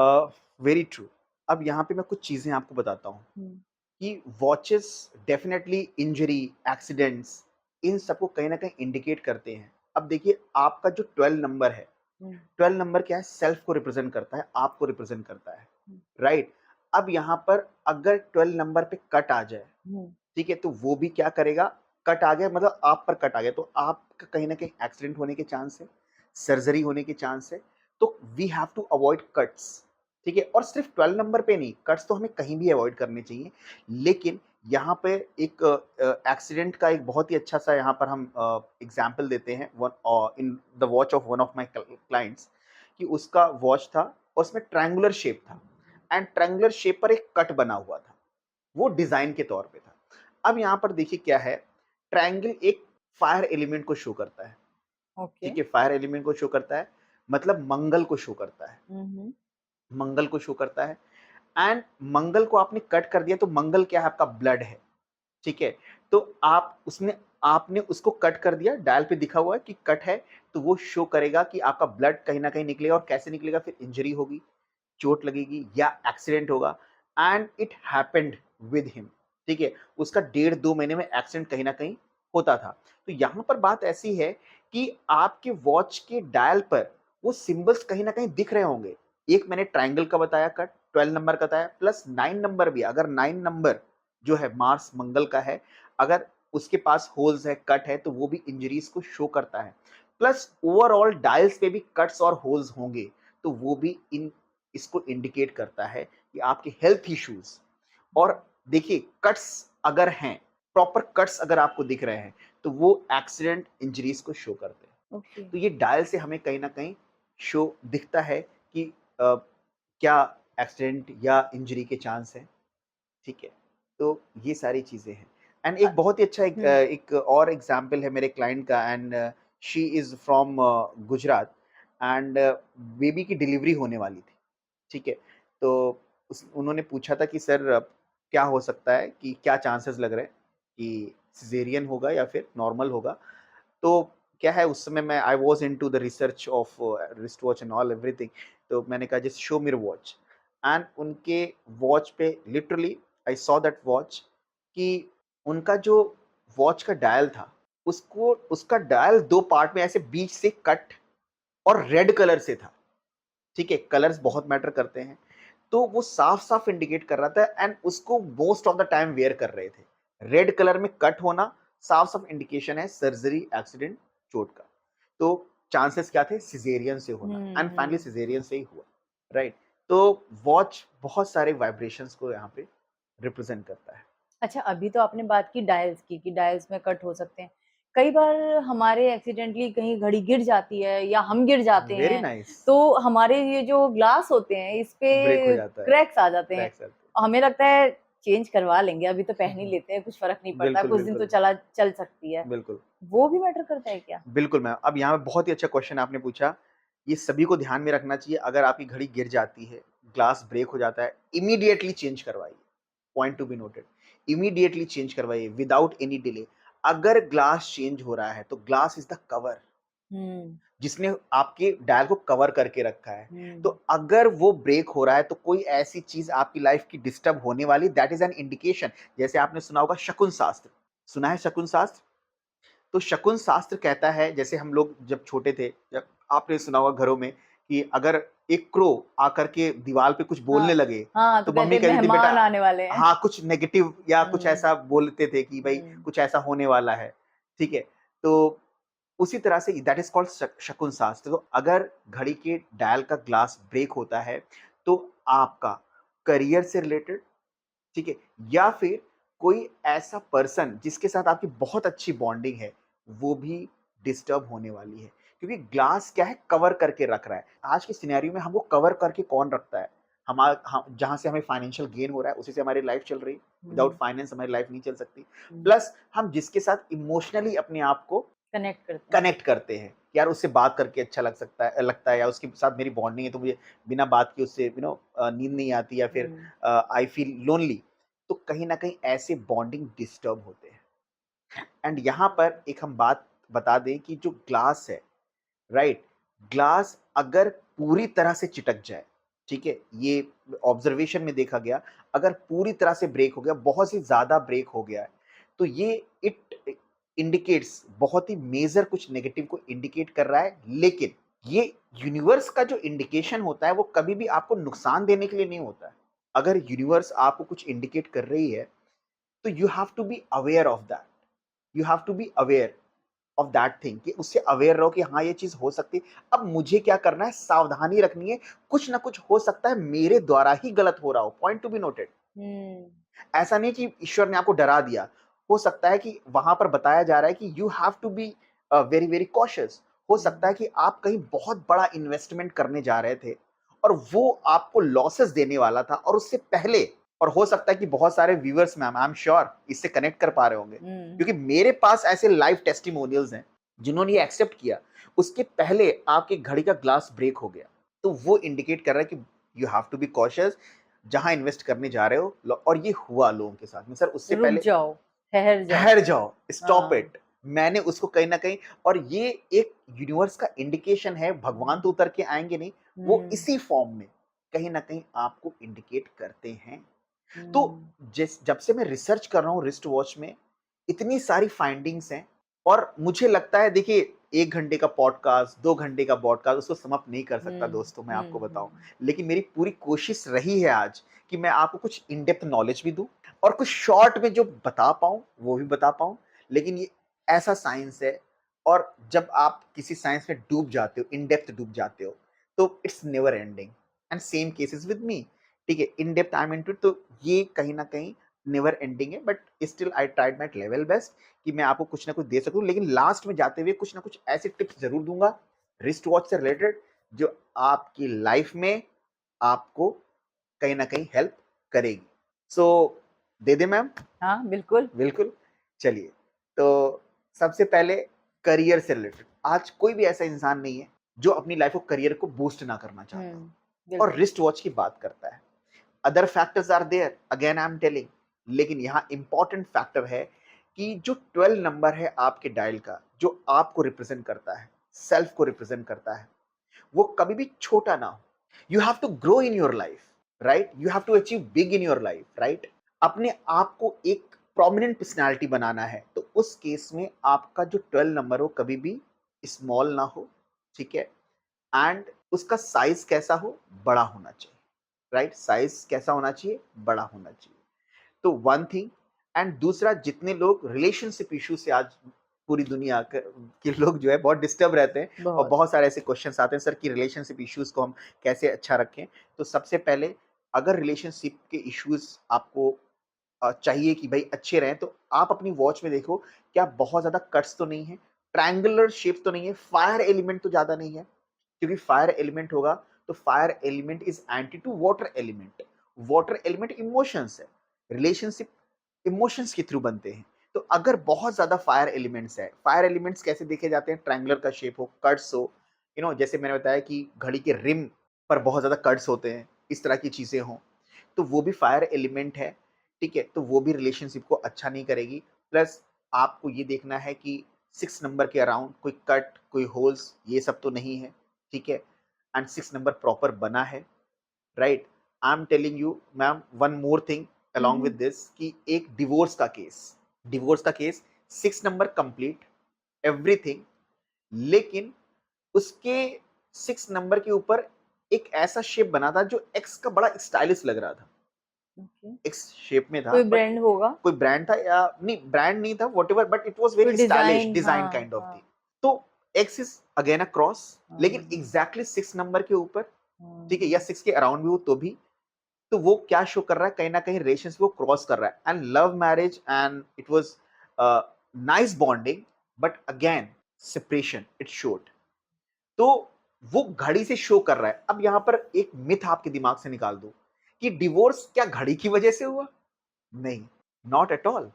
Very true. अब यहाँ पे मैं कुछ चीजें आपको बताता हूँ
हुँ,
कि वॉचेस डेफिनेटली इंजरी, एक्सीडेंट्स, इन सबको कहीं ना कहीं इंडिकेट करते हैं। अब देखिए, आपका जो 12 नंबर है,
हुँ,
12 नंबर क्या है? सेल्फ को रिप्रेजेंट करता है, आपको रिप्रेजेंट करता है,
हुँ,
राइट? अब यहाँ पर अगर 12 नंबर पे कट आ जाए,
हुँ,
ठीक है, तो वो भी क्या करेगा? कट आ गया मतलब आप पर कट आ गया तो आपका कहीं ना कहीं एक्सीडेंट होने के चांस है, सर्जरी होने के चांस है। तो we have to avoid cuts, ठीक है। और सिर्फ 12 नंबर पे नहीं, कट्स तो हमें कहीं भी अवॉइड करने चाहिए, लेकिन यहाँ पे एक एक्सीडेंट का एक बहुत ही अच्छा सा यहाँ पर हम एग्जाम्पल देते हैं in the watch of one of my clients, कि उसका वॉच था और उसमें ट्रायंगुलर शेप था एंड ट्रायंगुलर शेप पर एक कट बना हुआ था, वो डिजाइन के तौर पे था। अब यहाँ पर देखिए क्या है, ट्रायंगल एक फायर एलिमेंट को शो करता है,
ओके।
ठीक है, फायर एलिमेंट को शो करता है, मतलब मंगल को शो करता है,
हम्म।
मंगल को शो करता है। एंड मंगल को आपने कट कर दिया तो मंगल क्या है, आपका ब्लड है, ठीक है। तो आपने उसको कट कर दिया, डायल पे दिखा हुआ है कि कट है, तो वो शो करेगा कि आपका ब्लड कहीं ना कहीं निकलेगा, और कैसे निकलेगा, फिर इंजरी होगी, चोट लगेगी या एक्सीडेंट होगा। And it happened with him, ठीक है, उसका 1.5-2 महीने में एक्सीडेंट कहीं ना कहीं होता था। तो यहाँ पर बात ऐसी है कि आपके वॉच के डायल पर वो सिंबल्स कहीं ना कहीं दिख रहे होंगे। एक मैंने ट्राइंगल का बताया कट, 12 नंबर का बताया, प्लस 9 नंबर भी, अगर 9 नंबर जो है मार्स मंगल का है, अगर उसके पास होल्स है, कट है, तो वो भी इंजरीज को शो करता है। प्लस ओवरऑल डायल्स पे भी कट्स और होल्स होंगे, तो वो भी इन इसको इंडिकेट करता है कि आपके हेल्थ इश्यूज। और देखिए कट्स अगर हैं, प्रॉपर कट्स अगर आपको दिख रहे हैं, तो वो एक्सीडेंट इंजरीज को शो करते हैं।
ओके।
तो ये डायल से हमें कहीं ना कहीं शो दिखता है कि क्या एक्सीडेंट या इंजरी के चांस है, ठीक है। तो ये सारी चीजें हैं। एंड
अ,
एक बहुत ही अच्छा
हम्म।
एक और एग्जांपल है मेरे क्लाइंट का, and she is from Gujarat, and baby की डिलीवरी होने वाली थी, ठीक है। तो उन्होंने पूछा था कि सर क्या हो सकता है, कि क्या चांसेस लग रहे हैं कि सिजेरियन होगा या फिर नॉर्मल होगा। तो क्या है, उस समय मैं I was into the research of wrist watch and all everything. तो मैंने कहा जस्ट शो मेरे वॉच, एंड उनके वॉच पे literally I saw that watch, कि उनका जो वॉच का डायल था, उसको उसका डायल 2 पार्ट में ऐसे बीच से कट और रेड कलर से था, ठीक है, कलर्स बहुत मैटर करते हैं। तो वो साफ-साफ इंडिकेट कर रहा था, एंड उसको most of the time wear कर रहे थे। रेड कलर में कट होना साफ-साफ इंडिकेशन है सर्जरी, एक्सीडेंट, चोट का। तो चांसेस क्या थे, सिजेरियन से होना, एंड फाइनली
हम्म।
सिजेरियन से ही हुआ, राइट? तो वॉच बहुत सारे वाइब्रेशंस को यहाँ पे रिप्रेजेंट करता है।
अच्छा, अभी तो आपने बात की डायल्स की, कि डायल्स में कट हो सकते हैं। कई बार हमारे एक्सीडेंटली कहीं घड़ी गिर जाती है या हम गिर जाते
वेरी
हैं,
नाइस।
तो हमारे ये जो ग्लास होते हैं, इस
ब्रेक हो
पे
जाता है,
क्रैक्स आ जाते हैं।
क्रैक्स आते
हमें लगता है चेंज करवा लेंगे, अभी तो पहन ही
हैं।
लेते हैं, कुछ फ़र्क नहीं पड़ता,
बिल्कुल,
कुछ दिन तो
बिल्कुल,
चल सकती है।
बिल्कुल।
वो भी मैटर करता है क्या?
बिल्कुल मैम। अब यहाँ पे बहुत ही अच्छा क्वेश्चन आपने पूछा। ये सभी को ध्यान में रखना चाहिए, अगर आपकी घड़ी गिर जाती है, ग्लास ब्रेक हो जाता है, इमीडिएटली चेंज करवाइए। Point to be noted. Immediately change करवाइए विदाउट एनी डिले। अगर ग्लास चेंज हो रहा है, तो ग्लास इज़ द कवर,
हुँ,
जिसने आपके डायल को कवर करके रखा है। तो
हुँ।
अगर वो ब्रेक हो रहा है, तो कोई ऐसी चीज़ आपकी लाइफ की डिस्टर्ब होने वाली, दैट इज़ एन इंडिकेशन। जैसे आपने सुना होगा शकुन शास्त्र। सुना है शकुन शास्त्र? तो शकुन शास्त्र कहता है, जैसे हम लोग जब छोटे थे, जब आपने सुना होगा घरों में, कि अगर एक क्रो आकर के दीवार पे कुछ बोलने
हाँ,
लगे,
हाँ, तो
तो
कहते
मम्मी
हैं
कहती थी बेटा,
मेहमान आने वाले हैं।
हाँ, कुछ नेगेटिव या कुछ
हुँ,
ऐसा बोलते थे कि भाई
हुँ।
कुछ ऐसा होने वाला है, ठीक है। तो उसी तरह से दैट इज कॉल्ड शकुन शास्त्र। तो अगर घड़ी के डायल का ग्लास ब्रेक होता है, तो आपका करियर से रिलेटेड, ठीक है, या फिर कोई ऐसा पर्सन जिसके साथ आपकी बहुत अच्छी बॉन्डिंग है, वो भी डिस्टर्ब होने वाली है। क्योंकि ग्लास क्या है, कवर करके रख रहा है। आज के सिनेरियो में हमको कवर करके कौन रखता है? हम जहाँ से हमें फाइनेंशियल गेन हो रहा है, उसी से हमारी लाइफ चल रही है। विदाउट
हुँ,
फाइनेंस हमारी लाइफ नहीं चल सकती।
हुँ।
प्लस हम जिसके साथ इमोशनली अपने आप को
कनेक्ट करते हैं।
कनेक्ट करते हैं, यार उससे बात करके अच्छा लगता है, या उसके साथ मेरी बॉन्डिंग है, तो मुझे बिना बात के उससे नींद नहीं आती, या फिर
हुँ,
आई फील लोनली। तो कहीं ना कहीं ऐसे बॉन्डिंग डिस्टर्ब होते हैं। एंड यहाँ पर एक हम बात बता दें कि जो ग्लास है, राइट, ग्लास अगर पूरी तरह से चिटक जाए, ठीक है, ये ऑब्जर्वेशन में देखा गया, अगर पूरी तरह से ब्रेक हो गया, बहुत ही ज्यादा ब्रेक हो गया है, तो ये इट इंडिकेट्स, बहुत ही मेजर कुछ नेगेटिव को इंडिकेट कर रहा है। लेकिन ये यूनिवर्स का जो इंडिकेशन होता है, वो कभी भी आपको नुकसान देने के लिए नहीं होता है। अगर यूनिवर्स आपको कुछ इंडिकेट कर रही है, तो you have to be aware of that, you have to be aware of that thing, कि उससे अवेयर रहो कि हाँ ये चीज हो सकती है। अब मुझे क्या करना है, सावधानी रखनी है, कुछ ना कुछ हो सकता है मेरे द्वारा ही गलत हो रहा हो। Point to be noted.
हुँ,
ऐसा नहीं कि ईश्वर ने आपको डरा दिया। हो सकता है कि वहाँ पर बताया जा रहा है कि you have to be very, very cautious. हो सकता है
हुँ,
कि आप कहीं बहुत बड़ा इन्वेस्टमेंट करने जा रहे थे और वो आपको लॉसेस देने वाला था और उससे पहले, और हो सकता है कि बहुत सारे viewers ma'am, I am sure इससे कनेक्ट कर पा रहे होंगे।
हुँ,
क्योंकि मेरे पास ऐसे लाइव टेस्टिमोनियल्स हैं, जिन्होंने ये एक्सेप्ट किया, उसके पहले आपकी घड़ी का ग्लास ब्रेक हो गया। तो वो इंडिकेट कर रहा है कि you have to be cautious जहाँ इन्वेस्ट करने जा रहे हो। और ये हुआ लोगों के साथ में। सर उससे
रुक
पहले
जाओ, ठहर जाओ।
ठहर जाओ, स्टॉप
हाँ,
इट। मैंने उसको कहीं न कहीं, और ये एक यूनिवर्स का इंडिकेशन है, भगवान
हुँ,
तो उतर के आएँगे नहीं, वो
हुँ,
इसी फॉर्म में कहीं न कहीं आपको इंडिकेट करते हैं। तो
हुँ,
जिस जब से मैं रिसर्च कर रहा हूँ रिस्ट वॉच में, इतनी सारी फाइंडिंग्स हैं, और मुझे लगता है देखिए 1 घंटे का पॉडकास्ट, 2 घंटे का पॉडकास्ट उसको समाप्त नहीं कर सकता
हुँ,
दोस्तों, मैं आपको
हुँ,
बताऊँ।
हुँ,
लेकिन मेरी पूरी कोशिश रही है आज कि मैं आपको कुछ इन डेप्थ नॉलेज भी दूँ और कुछ शॉर्ट में जो बता पाऊँ, वो भी बता पाऊँ। लेकिन ये ऐसा साइंस है, और जब आप किसी साइंस में डूब जाते हो, इन डेप्थ डूब जाते हो, तो it's never ending. And same cases with me. ठीक है, in depth I am into it, तो ये कहीं न कहीं नेवर एंडिंग है, but still I tried my level best कि मैं आपको कुछ ना कुछ दे सकूँ। लेकिन लास्ट में जाते हुए कुछ ना कुछ ऐसे टिप्स ज़रूर दूँगा रिस्ट वॉच से रिलेटेड, जो आपकी लाइफ में आपको कहीं न कहीं हेल्प करेगी। सो दे दें मैम?
हाँ, बिल्कुल।
बिल्कुल। चलिए, तो सबसे पहले करियर से रिलेटेड, आज कोई भी ऐसा इंसान नहीं है जो अपनी लाइफ को, करियर को बूस्ट ना करना चाहता हो,
हुँ,
और
बिल्कुल।
रिस्ट वॉच की बात करता है। Other factors are there, again I am telling, लेकिन यहाँ इंपॉर्टेंट फैक्टर है कि जो 12 नंबर है आपके डायल का, जो आपको रिप्रेजेंट करता है, सेल्फ को रिप्रेजेंट करता है, वो कभी भी छोटा ना हो। You have to grow in your life, right? You have to achieve big in your life, right? अपने आप को एक प्रोमिनेंट पर्सनैलिटी बनाना है, तो उस केस में आपका जो 12 नंबर हो कभी भी स्मॉल ना हो, ठीक है? एंड उसका साइज कैसा हो? बड़ा होना चाहिए, राइट? साइज कैसा होना चाहिए? बड़ा होना चाहिए। तो वन थिंग। एंड दूसरा, जितने लोग रिलेशनशिप इश्यू से आज पूरी दुनिया के लोग जो है बहुत डिस्टर्ब रहते हैं, और
बहुत।
बहुत सारे ऐसे क्वेश्चंस आते हैं सर कि रिलेशनशिप इश्यूज को हम कैसे अच्छा रखें। तो सबसे पहले, अगर रिलेशनशिप के इश्यूज आपको चाहिए कि भाई अच्छे रहें, तो आप अपनी वॉच में देखो, क्या बहुत ज्यादा कट्स तो नहीं है, ट्रायंगुलर शेप तो नहीं है, फायर एलिमेंट तो ज्यादा नहीं है। क्योंकि फायर एलिमेंट होगा, तो fire element is anti to water element. Water element emotions है, रिलेशनशिप इमोशंस के थ्रू बनते हैं। तो अगर बहुत ज्यादा फायर एलिमेंट्स है, फायर एलिमेंट्स कैसे देखे जाते हैं? ट्रायंगुलर का शेप हो, कट्स हो, जैसे मैंने बताया कि घड़ी के रिम पर बहुत ज्यादा कट्स होते हैं, इस तरह की चीजें हों, तो वो भी फायर एलिमेंट है। ठीक है, तो वो भी रिलेशनशिप को अच्छा नहीं करेगी। प्लस आपको ये देखना है कि 6 नंबर के अराउंड कोई कट, कोई होल्स, ये सब तो नहीं है। ठीक है, एंड 6 नंबर प्रॉपर बना है, right? I am telling you ma'am one more thing
hmm,
along with
hmm,
this, कि एक डिवोर्स का केस 6 नंबर कंप्लीट, एवरीथिंग, लेकिन उसके 6 नंबर के ऊपर एक ऐसा शेप बना था जो एक्स का बड़ा स्टाइलिश लग रहा था।
ओके।
एक्स शेप में था,
कोई
बट
ब्रांड होगा?
कोई ब्रांड था या नहीं, ब्रांड नहीं था, व्हाटएवर, बट इट वाज
कोई
वेरी स्टाइलिश
डिज़ाइन
डिजाइन
हाँ,
काइंड ऑफ
हाँ,
थिंग। तो x is again a cross, लेकिन
हाँ,
एग्जैक्टली 6 नंबर के ऊपर, ठीक है, या
हाँ,
6 के अराउंड भी हो तो भी, तो वो क्या शो कर रहा है? कहीं ना कहीं रिलेशंस वो क्रॉस कर रहा है, and love marriage, and it was nice bonding, but again separation it showed. तो वो घड़ी से शो कर रहा है। अब यहां पर एक मिथ आपके दिमाग से निकाल दो कि डिवोर्स क्या घड़ी की वजह से हुआ? नहीं, नॉट एट ऑल।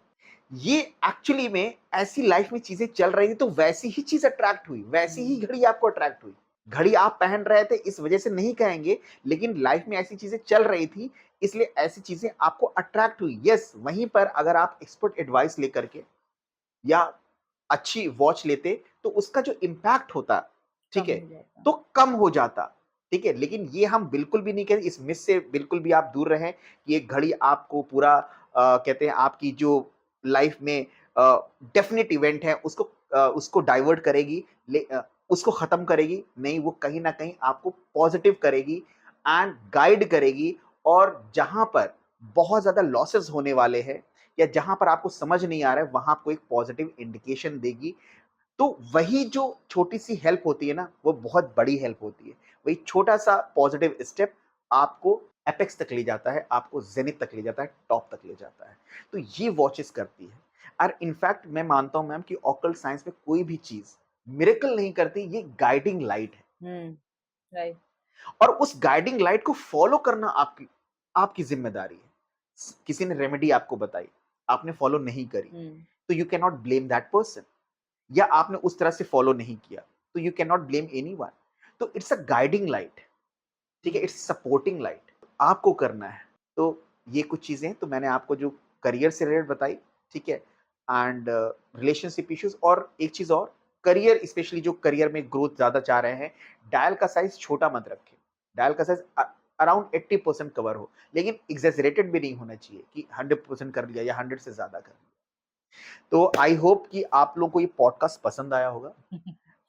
ये एक्चुअली में ऐसी लाइफ में चीजें चल रही थी, तो वैसी ही चीज अट्रैक्ट हुई, वैसी ही
हुँ,
घड़ी आपको अट्रैक्ट हुई। घड़ी आप पहन रहे थे इस वजह से नहीं कहेंगे, लेकिन लाइफ में ऐसी चीजें चल रही थी, इसलिए ऐसी चीजें आपको अट्रैक्ट हुई। यस, वहीं पर अगर आप एक्सपर्ट एडवाइस लेकर के या अच्छी वॉच लेते, तो उसका जो इम्पैक्ट होता, ठीक
कम
है,
हो जाता।
तो कम हो जाता। ठीक है, लेकिन ये हम बिल्कुल भी नहीं कहते, इस मिस से बिल्कुल भी आप दूर रहें कि एक घड़ी आपको पूरा कहते हैं आपकी जो लाइफ में डेफिनेट इवेंट है उसको डाइवर्ट करेगी, उसको खत्म करेगी नहीं, वो कहीं ना कहीं आपको पॉजिटिव करेगी एंड गाइड करेगी। और जहां पर बहुत ज्यादा लॉसेस होने वाले हैं, या जहां पर आपको समझ नहीं आ रहा है, वहां आपको एक पॉजिटिव इंडिकेशन देगी। तो वही जो छोटी सी हेल्प होती है ना, वो बहुत बड़ी हेल्प होती है। वही छोटा सा पॉजिटिव स्टेप आपको एपेक्स तक ले जाता है, आपको ज़ेनिथ तक ले जाता है, टॉप तक ले जाता है। तो ये वॉचेस करती है। और इनफैक्ट मैं मानता हूँ मैम कि ऑकल्ट साइंस में कोई भी चीज़ मिरेकल नहीं करती, ये गाइडिंग लाइट है।
राइट।
और उस गाइडिंग लाइट को फॉलो करना आपकी आपकी ज़िम्मेदारी है। किसी ने रेमेडी आपको बताई, आपने फॉलो नहीं करी, तो you can not blame that person. या आपने उस तरह से फॉलो नहीं किया, तो you can not blame anyone. तो इट्स अ गाइडिंग लाइट, ठीक है, इट्स सपोर्टिंग लाइट, आपको करना है। तो ये कुछ चीज़ें तो मैंने आपको जो करियर से रिलेटेड बताई, ठीक है, एंड रिलेशनशिप इश्यूज़। और एक चीज़ और, करियर स्पेशली जो करियर में ग्रोथ ज़्यादा चाह रहे हैं, डायल का साइज़ छोटा मत रखें। डायल का साइज़ अराउंड 80% कवर हो, लेकिन एग्ज़ैजरेटेड भी नहीं होना चाहिए कि 100% कर लिया या 100 से ज़्यादा कर लिया। तो आई होप कि आप लोगों को ये पॉडकास्ट पसंद आया होगा।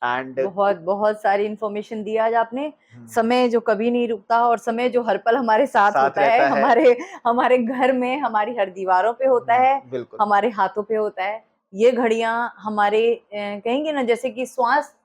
एंड
बहुत बहुत सारी इंफॉर्मेशन दी आज आपने।
हुँ,
समय जो कभी नहीं रुकता और समय जो हर पल हमारे साथ
साथ
होता है,
रहता है।
हमारे हमारे घर में, हमारी हर दीवारों पे होता है,
बिल्कुल।
हमारे हाथों पे होता है। ये घड़ियां हमारे कहेंगे ना, जैसे कि श्वास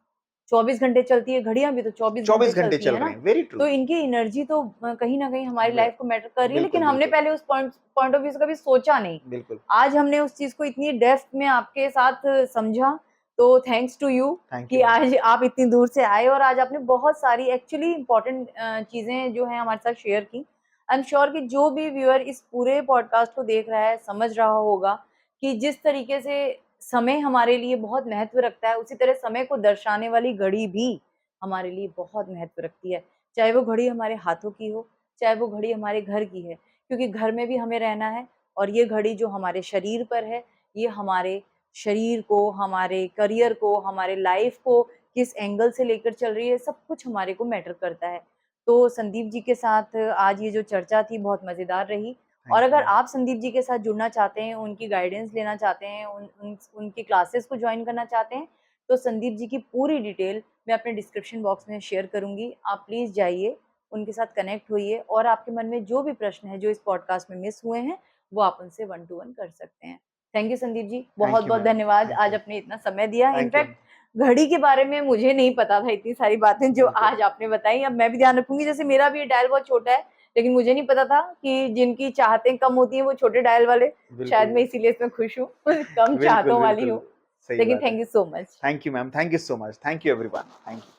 24 घंटे चलती है, घड़ियां भी तो 24 घंटे
24 घंटे
चलती
चल
है
रहे
ना।
हैं, वेरी ट्रू।
तो इनकी एनर्जी तो कहीं ना कहीं हमारी
वे
लाइफ को मैटर कर रही है, लेकिन
बिल्कुल,
हमने
बिल्कुल,
पहले उस पॉइंट पॉइंट ऑफ व्यू से कभी सोचा नहीं।
बिल्कुल।
आज हमने उस चीज को इतनी डेप्थ में आपके साथ समझा, तो थैंक्स टू यू
थैंक
कि
यू मैम।
आज आप इतनी दूर से आए और आज आपने बहुत सारी एक्चुअली इम्पोर्टेंट चीजें जो हैं हमारे साथ शेयर की। आई एम श्योर कि जो भी व्यूअर इस पूरे पॉडकास्ट को देख रहा है समझ रहा होगा कि जिस तरीके से समय हमारे लिए बहुत महत्व रखता है, उसी तरह समय को दर्शाने वाली घड़ी भी हमारे लिए बहुत महत्व रखती है। चाहे वो घड़ी हमारे हाथों की हो, चाहे वो घड़ी हमारे घर की है, क्योंकि घर में भी हमें रहना है। और ये घड़ी जो हमारे शरीर पर है, ये हमारे शरीर को, हमारे करियर को, हमारे लाइफ को किस एंगल से लेकर चल रही है, सब कुछ हमारे को मैटर करता है। तो संदीप जी के साथ आज ये जो चर्चा थी बहुत मज़ेदार रही। और
थैंक यू
अगर
मैम।
आप संदीप जी के साथ जुड़ना चाहते हैं, उनकी गाइडेंस लेना चाहते हैं, उनकी क्लासेस को ज्वाइन करना चाहते हैं, तो संदीप जी की पूरी डिटेल मैं अपने डिस्क्रिप्शन बॉक्स में शेयर करूँगी। आप प्लीज़ जाइए, उनके साथ कनेक्ट होइए और आपके मन में जो भी प्रश्न है, जो इस पॉडकास्ट में मिस हुए हैं, वो आप उनसे 1 टू 1 कर सकते हैं। Thank you Sandeep ji,
thank you
बहुत-बहुत
मैम।
धन्यवाद
थैंक
आज
यू।
आपने इतना समय दिया।
Thank you.
इनफैक्ट घड़ी के बारे में मुझे नहीं पता था इतनी सारी बातें जो
बिल्कुल,
आज आपने बताई। अब मैं भी ध्यान रखूँगी, जैसे मेरा भी डायल बहुत छोटा है, लेकिन मुझे नहीं पता था कि जिनकी चाहतें कम होती हैं वो छोटे डायल वाले, शायद
बिल्कुल,
मैं इसीलिए इसमें खुश हूँ, कम
बिल्कुल,
चाहतों वाली
बिल्कुल।
हूँ।
सही
लेकिन
बात है।
Thank you so much.
Thank you ma'am. Thank you so much. Thank you everyone. Thank you.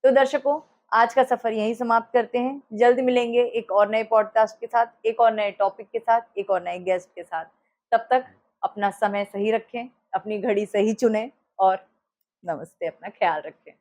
तो दर्शकों, आज का सफर यहीं समाप्त करते हैं। जल्द मिलेंगे एक और नए पॉडकास्ट के साथ, एक और नए टॉपिक के साथ, एक और नए गेस्ट के साथ। तब तक अपना समय सही रखें, अपनी घड़ी सही चुनें और नमस्ते, अपना ख्याल रखें।